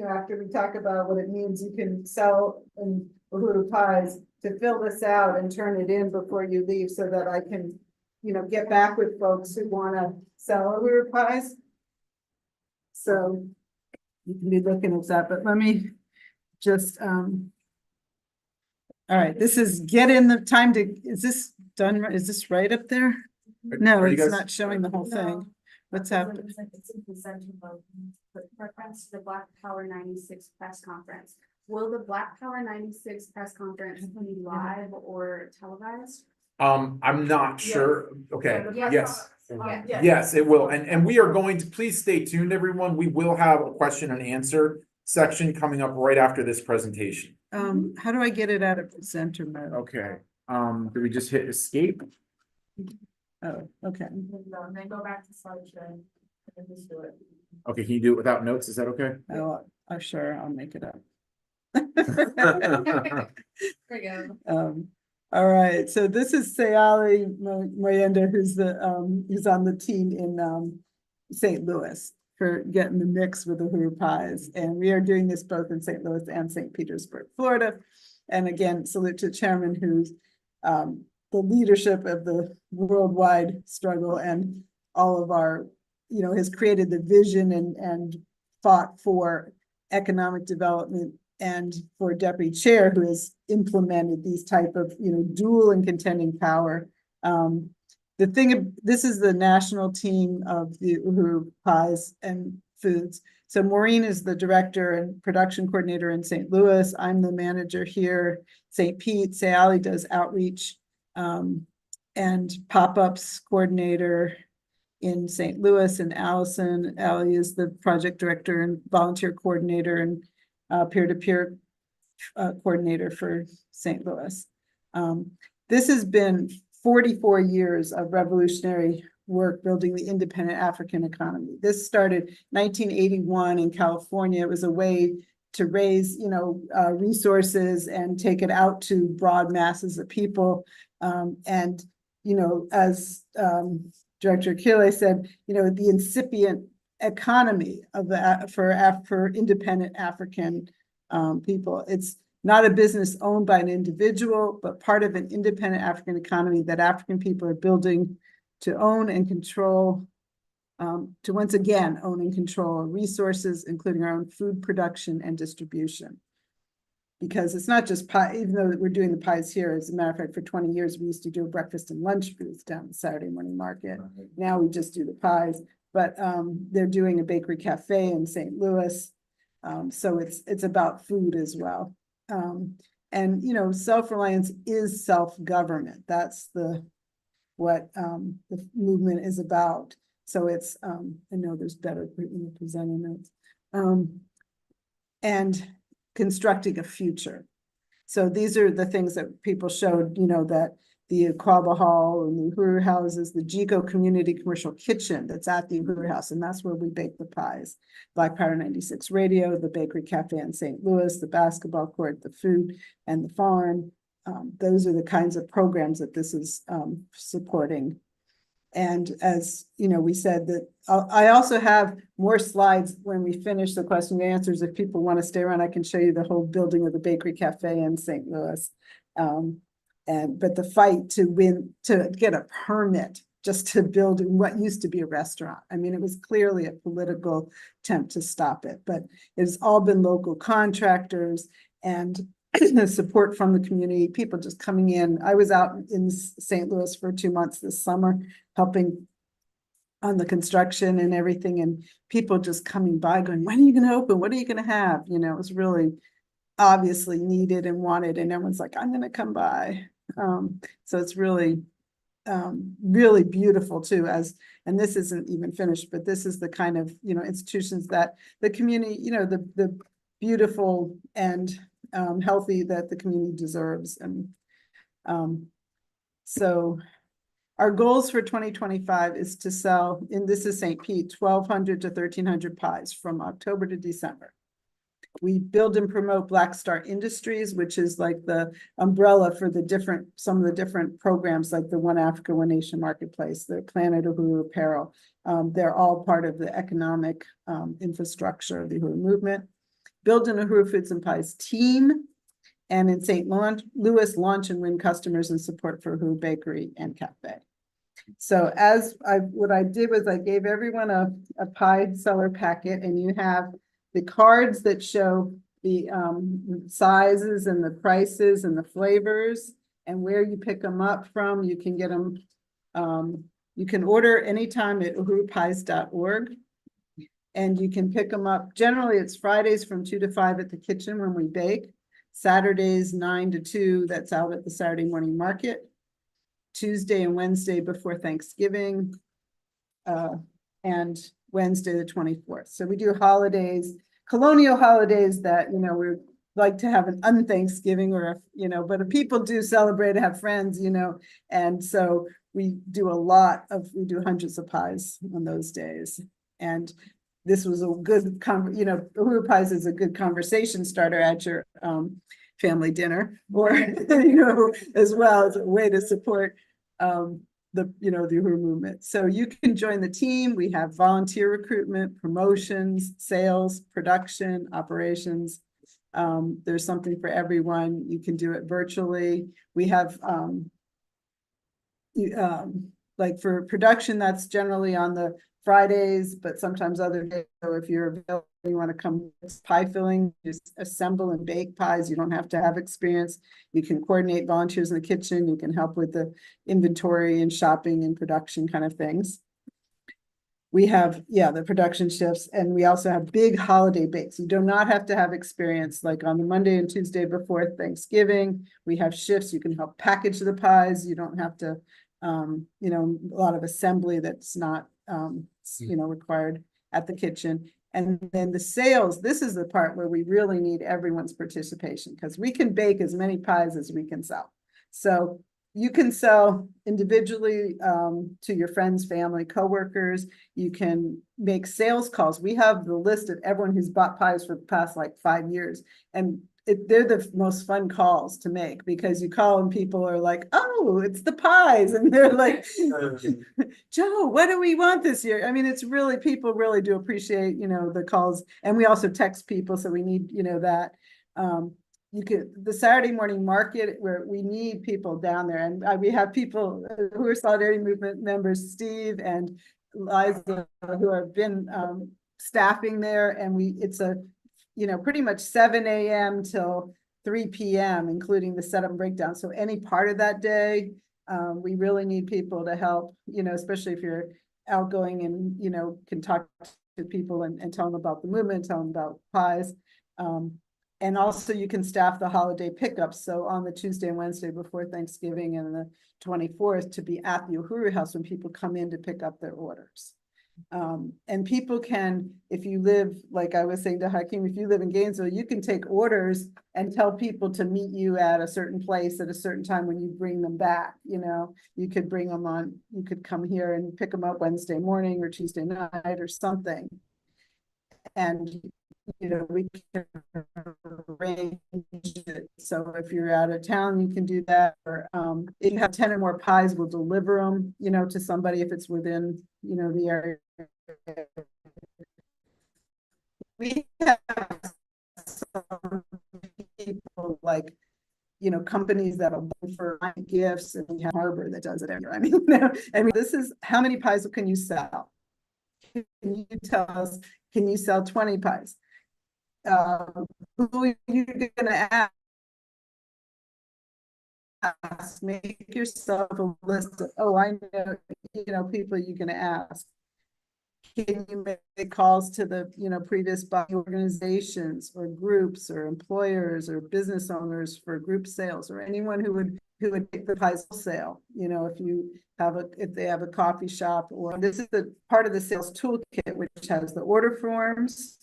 after we talk about what it means, you can sell and Uhuru Pies, to fill this out and turn it in before you leave so that I can, get back with folks who want to sell Uhuru Pies. So you can be looking at that, but let me just, all right, this is get in the time to, is this done? Is this right up there? No, Are you it's guys- not showing the whole thing. What's happening? It's in the center of, but reference to the Black Power 96 press conference. Will the Black Power 96 press conference be live or televised? I'm not sure, okay, Yes. yes. Yeah. Yes, it will, and we are going to, please stay tuned, everyone, we will have a question and answer section coming up right after this presentation. How do I get it out of presenter mode? Okay, do we just hit escape? Oh, okay. And then go back to slideshow. And just do it. Okay, can you do it without notes, is that okay? Oh, sure, I'll make it up. There we go. All right, so this is Sayali Moyenda, who's on the team in St. Louis for getting the mix with the Uhuru Pies. And we are doing this both in St. Louis and St. Petersburg, Florida. And again, salute to the chairman who's the leadership of the worldwide struggle and all of our, has created the vision and fought for economic development, and for deputy chair who has implemented these type of, dual and contending power. This is the national team of the Uhuru Pies and Foods. So Maureen is the director and production coordinator in St. Louis. I'm the manager here, St. Pete. Sayali does outreach and pop-ups coordinator in St. Louis, and Allison is the project director and volunteer coordinator and peer-to-peer coordinator for St. Louis. This has been 44 years of revolutionary work building the independent African economy. This started 1981 in California. It was a way to raise, resources and take it out to broad masses of people. And, as Director Akile said, the incipient economy of for independent African people. It's not a business owned by an individual, but part of an independent African economy that African people are building to own and control, to once again own and control resources, including our own food production and distribution. Because it's not just pie, even though we're doing the pies here, as a matter of fact, for 20 years, we used to do a breakfast and lunch booth down the Saturday morning market. Now we just do the pies, but they're doing a bakery cafe in St. Louis. So it's about food as well. And self-reliance is self-government. That's what the movement is about. So it's I know there's better presenting notes. And constructing a future. So these are the things that people showed, that the Aquaba Hall and the Uhuru houses, the Jico Community Commercial Kitchen that's at the Uhuru House, and that's where we bake the pies. Black Power 96 Radio, the Bakery Cafe in St. Louis, the basketball court, the food and the farm. Those are the kinds of programs that this is supporting. And as we said that I also have more slides when we finish the question and answers. If people want to stay around, I can show you the whole building of the Bakery Cafe in St. Louis. But the fight to get a permit just to build what used to be a restaurant. I mean, it was clearly a political attempt to stop it, but it's all been local contractors and support from the community, people just coming in. I was out in St. Louis for 2 months this summer, helping on the construction and everything, and people just coming by going, when are you going to open? What are you going to have? It was really obviously needed and wanted, and everyone's like, I'm going to come by. So it's really, really beautiful too, and this isn't even finished, but this is the kind of, institutions that the community, the beautiful and healthy that the community deserves. And so our goals for 2025 is to sell, and this is St. Pete, 1,200 to 1,300 pies from October to December. We build and promote Black Star Industries, which is like the umbrella for some of the different programs, like the One Africa, One Nation Marketplace, the Planet Uhuru Apparel. They're all part of the economic infrastructure of the Uhuru movement. Build an Uhuru Foods and Pies team, and in St. Louis, launch and win customers and support for Uhuru Bakery and Cafe. So what I did was I gave everyone a pie seller packet, and you have the cards that show the sizes and the prices and the flavors and where you pick them up from. You can get them, you can order anytime at uhurupies.org, and you can pick them up. Generally, it's Fridays from 2 to 5 at the kitchen when we bake. Saturdays 9 to 2, that's out at the Saturday morning market. Tuesday and Wednesday before Thanksgiving, and Wednesday the 24th. So we do holidays, colonial holidays that, we like to have an unthanksgiving, or, but if people do celebrate, have friends, and so we do hundreds of pies on those days. And this was a good, Uhuru Pies is a good conversation starter at your family dinner, or, as well as a way to support the Uhuru movement. So you can join the team. We have volunteer recruitment, promotions, sales, production, operations. There's something for everyone. You can do it virtually. We have like for production, that's generally on the Fridays, but sometimes other days. So if you're available, you want to come pie filling, just assemble and bake pies. You don't have to have experience. You can coordinate volunteers in the kitchen. You can help with the inventory and shopping and production kind of things. We have, the production shifts, and we also have big holiday bakes. You do not have to have experience. Like on the Monday and Tuesday before Thanksgiving, we have shifts. You can help package the pies. You don't have to, a lot of assembly that's not, required at the kitchen. And then the sales, this is the part where we really need everyone's participation, because we can bake as many pies as we can sell. So you can sell individually to your friends, family, coworkers. You can make sales calls. We have the list of everyone who's bought pies for the past 5 years. And they're the most fun calls to make, because you call and people are like, oh, it's the pies. And they're like, Joe, what do we want this year? I mean, it's really, people really do appreciate, the calls. And we also text people. So we need, that. The Saturday morning market, where we need people down there. And we have people who are Solidarity Movement members, Steve and Liza, who have been staffing there. And it's pretty much 7 a.m. till 3 p.m., including the setup and breakdown. So any part of that day, we really need people to help, especially if you're outgoing and, can talk to people and tell them about the movement, tell them about pies. And also you can staff the holiday pickups. So on the Tuesday and Wednesday before Thanksgiving and the 24th, to be at the Uhuru House when people come in to pick up their orders. And people can, if you live, like I was saying to Hakeem, if you live in Gainesville, you can take orders and tell people to meet you at a certain place at a certain time when you bring them back. You could bring them on, you could come here and pick them up Wednesday morning or Tuesday night or something. And, we can arrange it. So if you're out of town, you can do that. Or if you have 10 or more pies, we'll deliver them, to somebody if it's within, the area. We have some people like, companies that'll buy for gifts, and we have Harbor that does it every year. I mean, this is how many pies can you sell? Can you tell us, can you sell 20 pies? Who are you gonna ask? Make yourself a list of, I know, people you're gonna ask. Can you make calls to the, previous body organizations or groups or employers or business owners for group sales, or anyone who would take the pies sale? If they have a coffee shop, or this is the part of the sales toolkit, which has the order forms,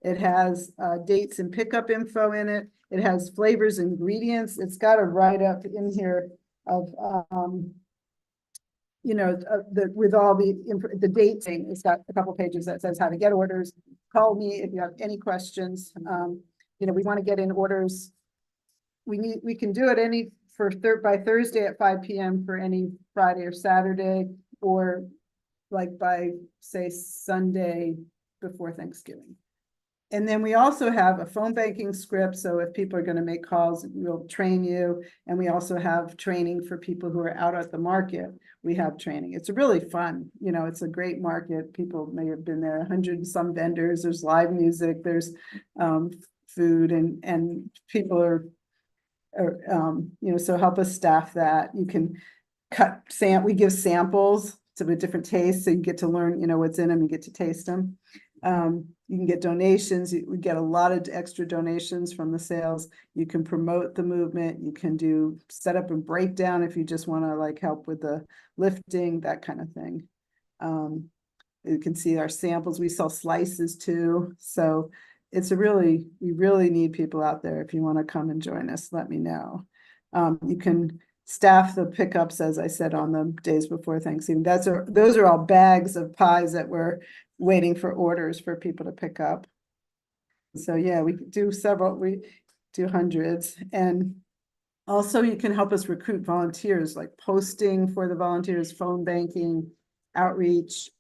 It has dates and pickup info in it. It has flavors, ingredients. It's got a write-up in here of, you know, with all the dates. It's got a couple pages that says how to get orders. Call me if you have any questions. You know, we want to get in orders. We can do it by Thursday at 5 p.m. for any Friday or Saturday, or like by, say, Sunday before Thanksgiving. And then we also have a phone banking script. So if people are going to make calls, we'll train you. And we also have training for people who are out at the market. We have training. It's really fun. You know, it's a great market. People may have been there, 100 and some vendors. There's live music, there's food, and people are you know, so help us staff that. You can we give samples with different tastes, so you get to learn, you know, what's in them, you get to taste them. You can get donations. We get a lot of extra donations from the sales. You can promote the movement. You can do setup and breakdown if you just want to like help with the lifting, that kind of thing. You can see our samples. We sell slices too. So it's we really need people out there. If you want to come and join us, let me know. You can staff the pickups, as I said, on the days before Thanksgiving. Those are all bags of pies that we're waiting for orders for people to pick up. So yeah, we do hundreds. And also you can help us recruit volunteers, like posting for the volunteers, phone banking, outreach,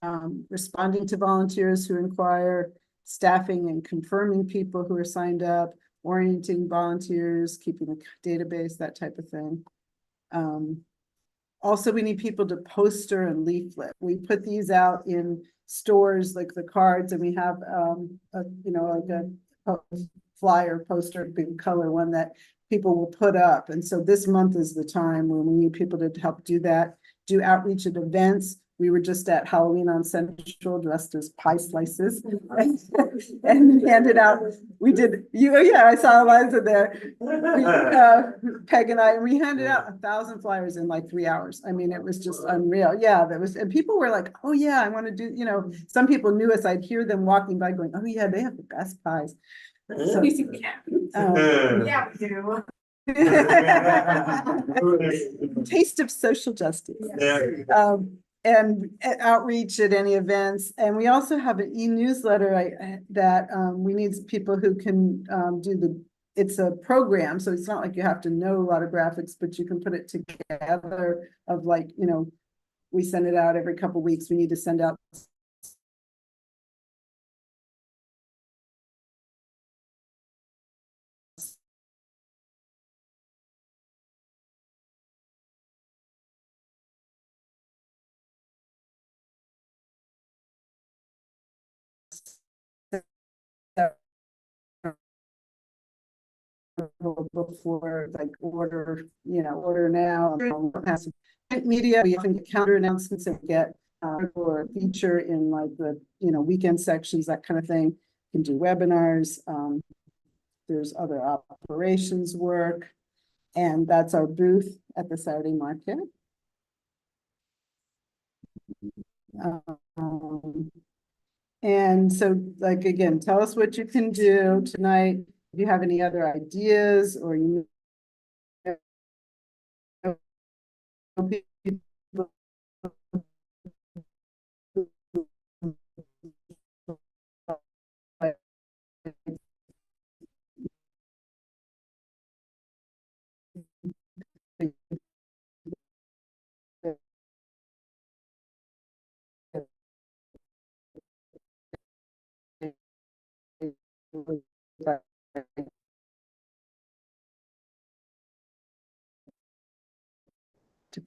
responding to volunteers who inquire, staffing and confirming people who are signed up, orienting volunteers, keeping a database, that type of thing. Also, we need people to poster and leaflet. We put these out in stores, like the cards, and we have you know, like a flyer poster, big color one that people will put up. And so this month is the time when we need people to help do that, do outreach at events. We were just at Halloween on Central dressed as pie slices and handed out. We did, yeah, I saw Eliza there. Peg and we handed out 1,000 flyers in like 3 hours. I mean, it was just unreal. Yeah, and people were like, oh yeah, I want to do, you know, some people knew us. I'd hear them walking by going, oh yeah, they have the best pies. So, Yeah, we do. Taste of social justice. Yeah. And outreach at any events. And we also have an e-newsletter that we need people who can it's a program. So it's not like you have to know a lot of graphics, but you can put it together of like, you know, we send it out every couple of weeks. We need to send out before, like order now. Media, we often get counter announcements and get or feature in like the, you know, weekend sections, that kind of thing. You can do webinars. There's other operations work, and that's our booth at the Saturday market. And so, like, again, tell us what you can do tonight. If you have any other ideas, or you to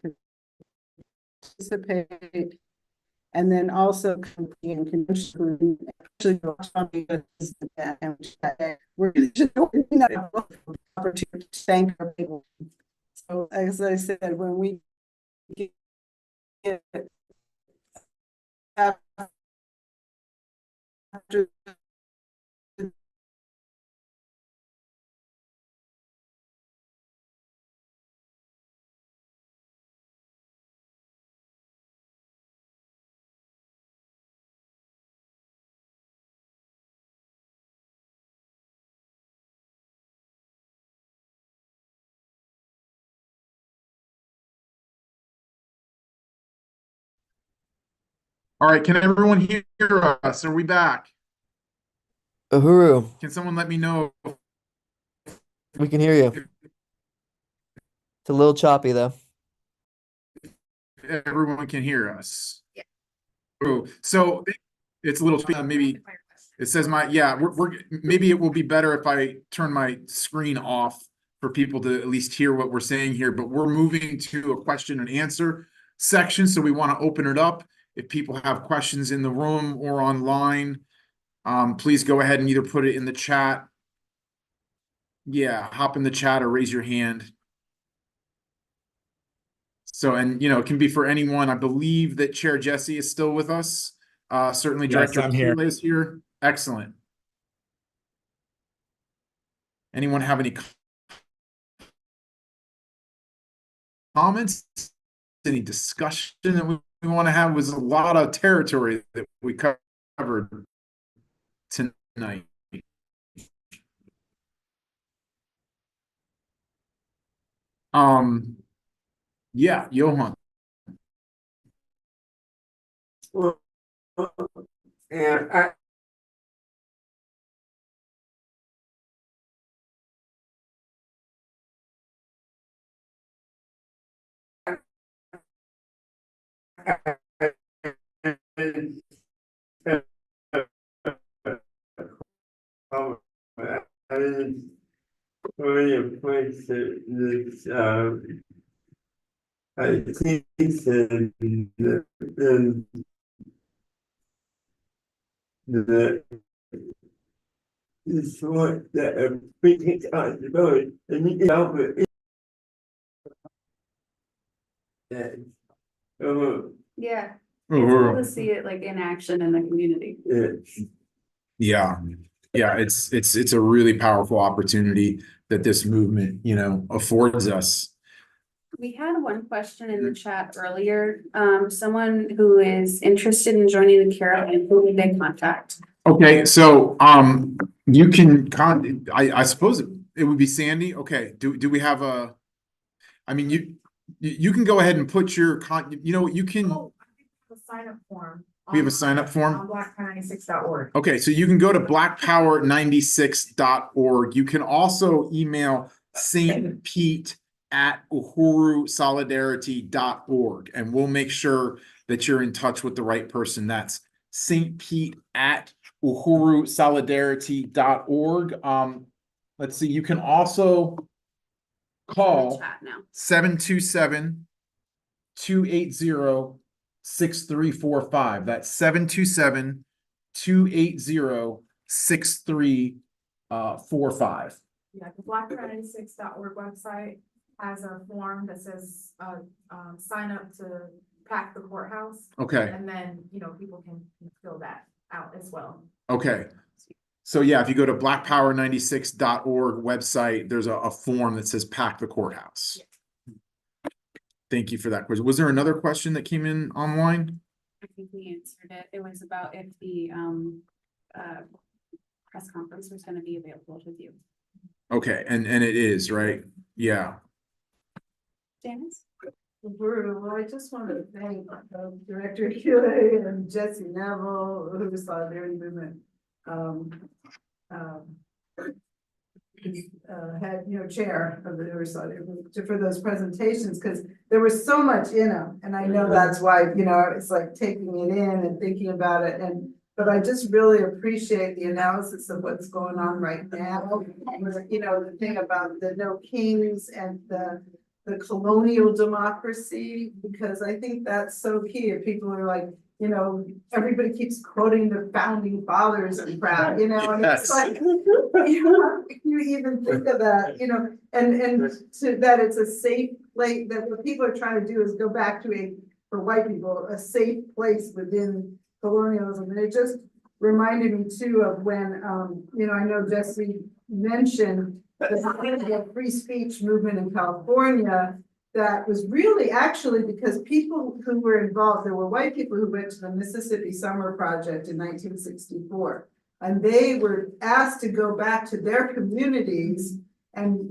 participate, and then also in conjunction we're opportunity to thank our people. So as I said, when we get after All right, can everyone hear us? Are we back? Uhuru, Can someone let me know we can hear you. It's a little choppy though. if everyone can hear us? Oh, so it's a little, maybe it says we're maybe it will be better if I turn my screen off for people to at least hear what we're saying here, but we're moving to a question and answer section, so we want to open it up. If people have questions in the room or online, please go ahead and either put it in the chat. Yeah, hop in the chat or raise your hand. So, and it can be for anyone. I believe that Chair Jesse is still with us. Certainly Yes, Director I'm here. Keeley is here. Excellent. Anyone have any comments? Any discussion that we want to have? Was a lot of territory that we covered tonight. Yeah, Johan. Well, and I really appreciate this, I think the is what the big about and you know Yeah, it's cool to see it like in action in the community. Yeah, it's a really powerful opportunity that this movement, affords us. We had one question in the chat earlier, someone who is interested in joining the caravan, who would they contact? Okay, so you can I suppose it would be Sandy. Okay, do we have a? I mean, you can go ahead and put your you can. A sign up form. We have a sign up form On blackpower96.org. Okay, so you can go to blackpower96.org. You can also email St. Pete at uhurusolidarity.org, and we'll make sure that you're in touch with the right person. That's St. Pete at uhurusolidarity.org. Let's see, you can also call Chat now. 727-280-6345. That's 727-280-6345. Yeah, the blackpower96.org website has a form that says, sign up to pack the courthouse. Okay, And then, people can fill that out as well. okay. So yeah, if you go to blackpower96.org website, there's a form that says pack the courthouse. Thank you for that question. Was there another question that came in online? I think we answered it. It was about if the press conference was gonna be available to view. Okay, and it is, right? Yeah. Janice? Well, I just want to thank Director Keeley and Jesse Neville, Uhuru Solidarity Movement. Head, chair of the Uhuru Solidarity Movement for those presentations, because there was so much in them, and I know that's why, it's like taking it in and thinking about it, but I just really appreciate the analysis of what's going on right now. The thing about the no kings and the colonial democracy, because I think that's so key. If people are like, everybody keeps quoting the founding fathers and crap, and it's like, if you even think of that, and to that it's a safe place, that what people are trying to do is go back to for white people, a safe place within colonialism. And it just reminded me too of when, I know Jesse mentioned the free speech movement in California. That was really actually because people who were involved, there were white people who went to the Mississippi Summer Project in 1964. And they were asked to go back to their communities and,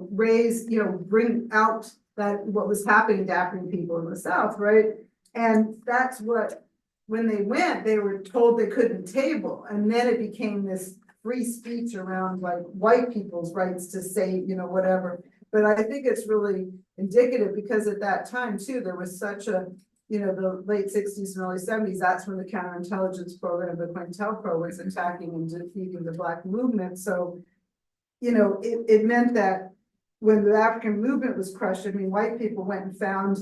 bring out what was happening to African people in the South, right? And that's what when they went, they were told they couldn't table, and then it became this free speech around like white people's rights to say, whatever. But I think it's really indicative because at that time too, there was such a, the late sixties and early seventies, that's when the counterintelligence program, the COINTELPRO was attacking and defeating the Black movement. So, it meant that when the African movement was crushed, I mean, white people went and found,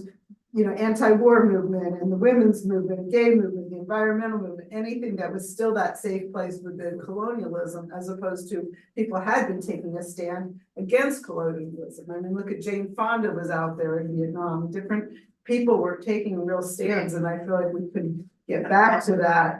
anti-war movement and the women's movement, and gay movement, the environmental movement, anything that was still that safe place within colonialism, as opposed to people had been taking a stand against colonialism. I mean, look at Jane Fonda was out there in Vietnam. Different people were taking real stands, and I feel like we could get back to that,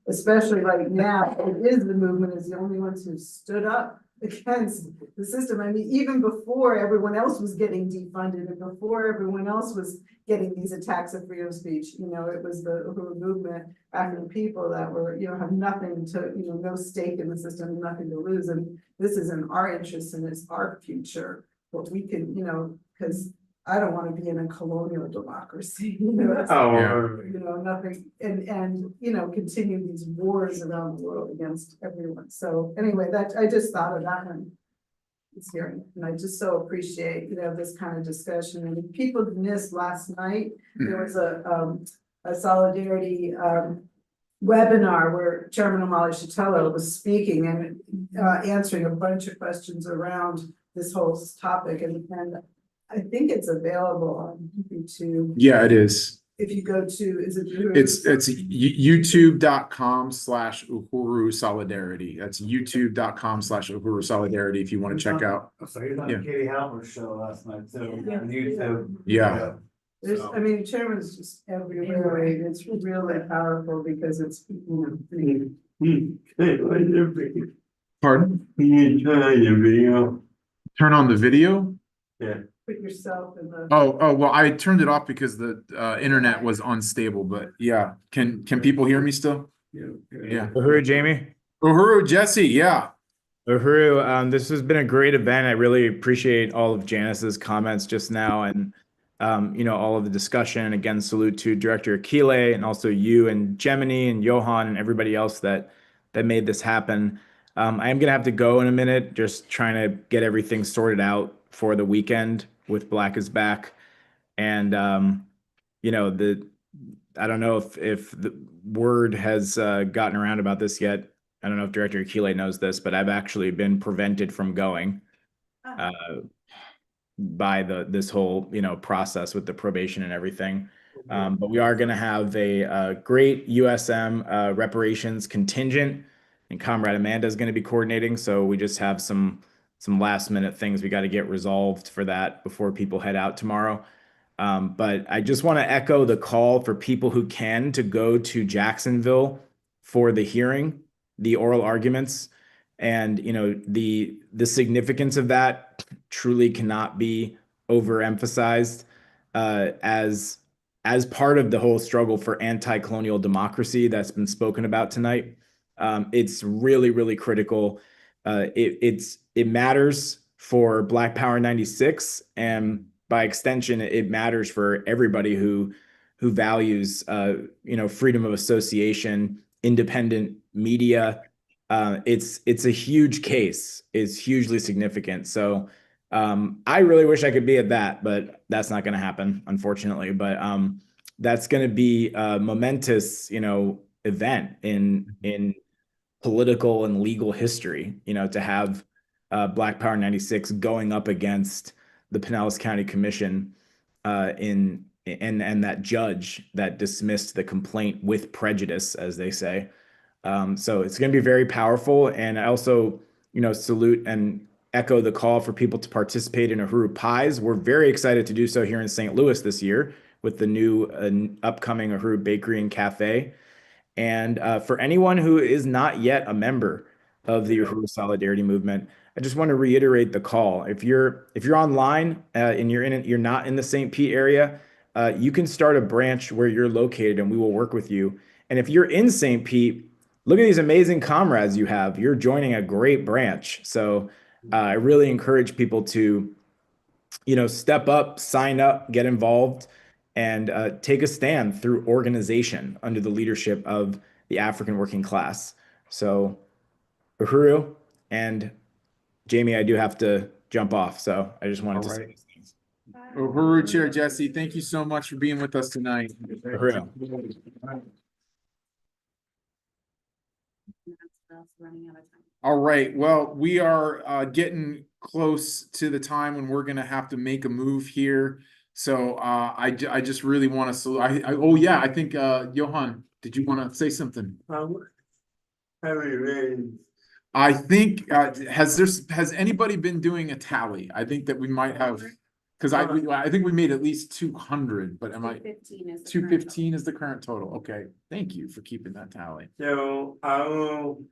especially right now. It is the movement is the only ones who stood up against the system. I mean, even before everyone else was getting defunded and before everyone else was getting these attacks of freedom of speech, it was the Uhuru movement, African people that were, have nothing to, no stake in the system, nothing to lose. And this is in our interest and it's our future. But we can, because I don't want to be in a colonial democracy, nothing, and continue these wars around the world against everyone. So anyway, I just thought of that one. It's hearing, and I just so appreciate, this kind of discussion. And if people missed last night, there was a solidarity webinar where Chairman Omali Shatella was speaking and answering a bunch of questions around this whole topic. And I think it's available on YouTube. Yeah, it is. If you go to, is it? It's youtube.com/Uhuru Solidarity. That's youtube.com/Uhuru Solidarity if you want to check out. So you're on Yeah. Katie Halper's show last night too, on YouTube. Yeah. There's, I mean, Chairman's just everywhere. It's really powerful because it's, Pardon? Video. Turn on the video? put yourself in the. Oh, well, I turned it off because the internet was unstable, but yeah. Can people hear me still? Yeah. Uhuru, Jamie. Uhuru, Jesse, yeah. Uhuru, this has been a great event. I really appreciate all of Janice's comments just now and all of the discussion. And again, salute to Director Akile and also you and Gemini and Johan and everybody else that made this happen. I am gonna have to go in a minute, just trying to get everything sorted out for the weekend with Black is Back. And I don't know if the word has gotten around about this yet. I don't know if Director Akile knows this, but I've actually been prevented from going by this whole process with the probation and everything. But we are going to have a great USM reparations contingent, and Comrade Amanda is going to be coordinating. So we just have some last minute things we got to get resolved for that before people head out tomorrow. But I just want to echo the call for people who can to go to Jacksonville for the hearing, the oral arguments, and the significance of that truly cannot be overemphasized as part of the whole struggle for anti-colonial democracy that's been spoken about tonight. It's really, really critical. It matters for Black Power 96, and by extension, it matters for everybody who values freedom of association, independent media. It's a huge case. It's hugely significant. So I really wish I could be at that, but that's not going to happen, unfortunately. But that's going to be a momentous, event in political and legal history, to have Black Power 96 going up against the Pinellas County Commission and that judge that dismissed the complaint with prejudice, as they say. So it's going to be very powerful. And I also, salute and echo the call for people to participate in Uhuru Pies. We're very excited to do so here in St. Louis this year with the new upcoming Uhuru Bakery and Cafe. And for anyone who is not yet a member of the Uhuru Solidarity Movement, I just want to reiterate the call. If you're online and you're not in the St. Pete area, you can start a branch where you're located, and we will work with you. And if you're in St. Pete, look at these amazing comrades you have. You're joining a great branch. So I really encourage people to, step up, sign up, get involved, and take a stand through organization under the leadership of the African working class. So, Uhuru and Jamie, I do have to jump off, so I just wanted to say these things. Uhuru, Chair Jesse, thank you so much for being with us tonight. Uhuru. Running out of time. All right, well, we are getting close to the time when we're gonna have to make a move here. So I just really want to, oh yeah, I think Johan, did you want to say something? Have we raised? I think has anybody been doing a tally? I think that we might have, because I think we made at least 200, but am I 215 is the current 215 is the current total? Okay, thank you for keeping that tally. So I will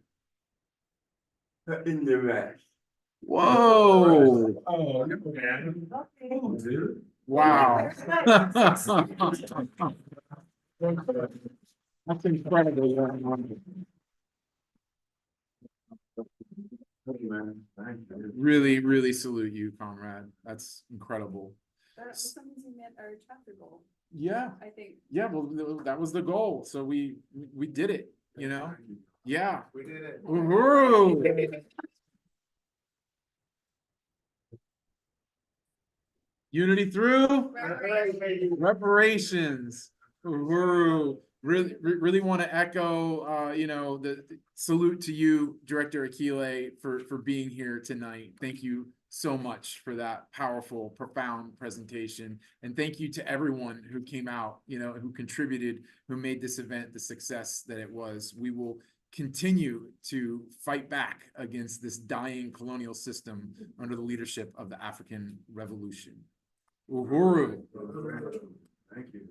put in the rest. Whoa! Oh, man. Wow. That's incredible. Really, really salute you, comrade. That's incredible. That was something we met our chapter goal, Yeah, I think. yeah, well, that was the goal. So we did it, you know? Yeah. We did it. Uhuru. Unity through reparations. Uhuru. Really want to echo, you know, the salute to you, Director Akile, for being here tonight. Thank you so much for that powerful, profound presentation. And thank you to everyone who came out, you know, who contributed, who made this event the success that it was. We will continue to fight back against this dying colonial system under the leadership of the African Revolution. Uhuru. Thank you.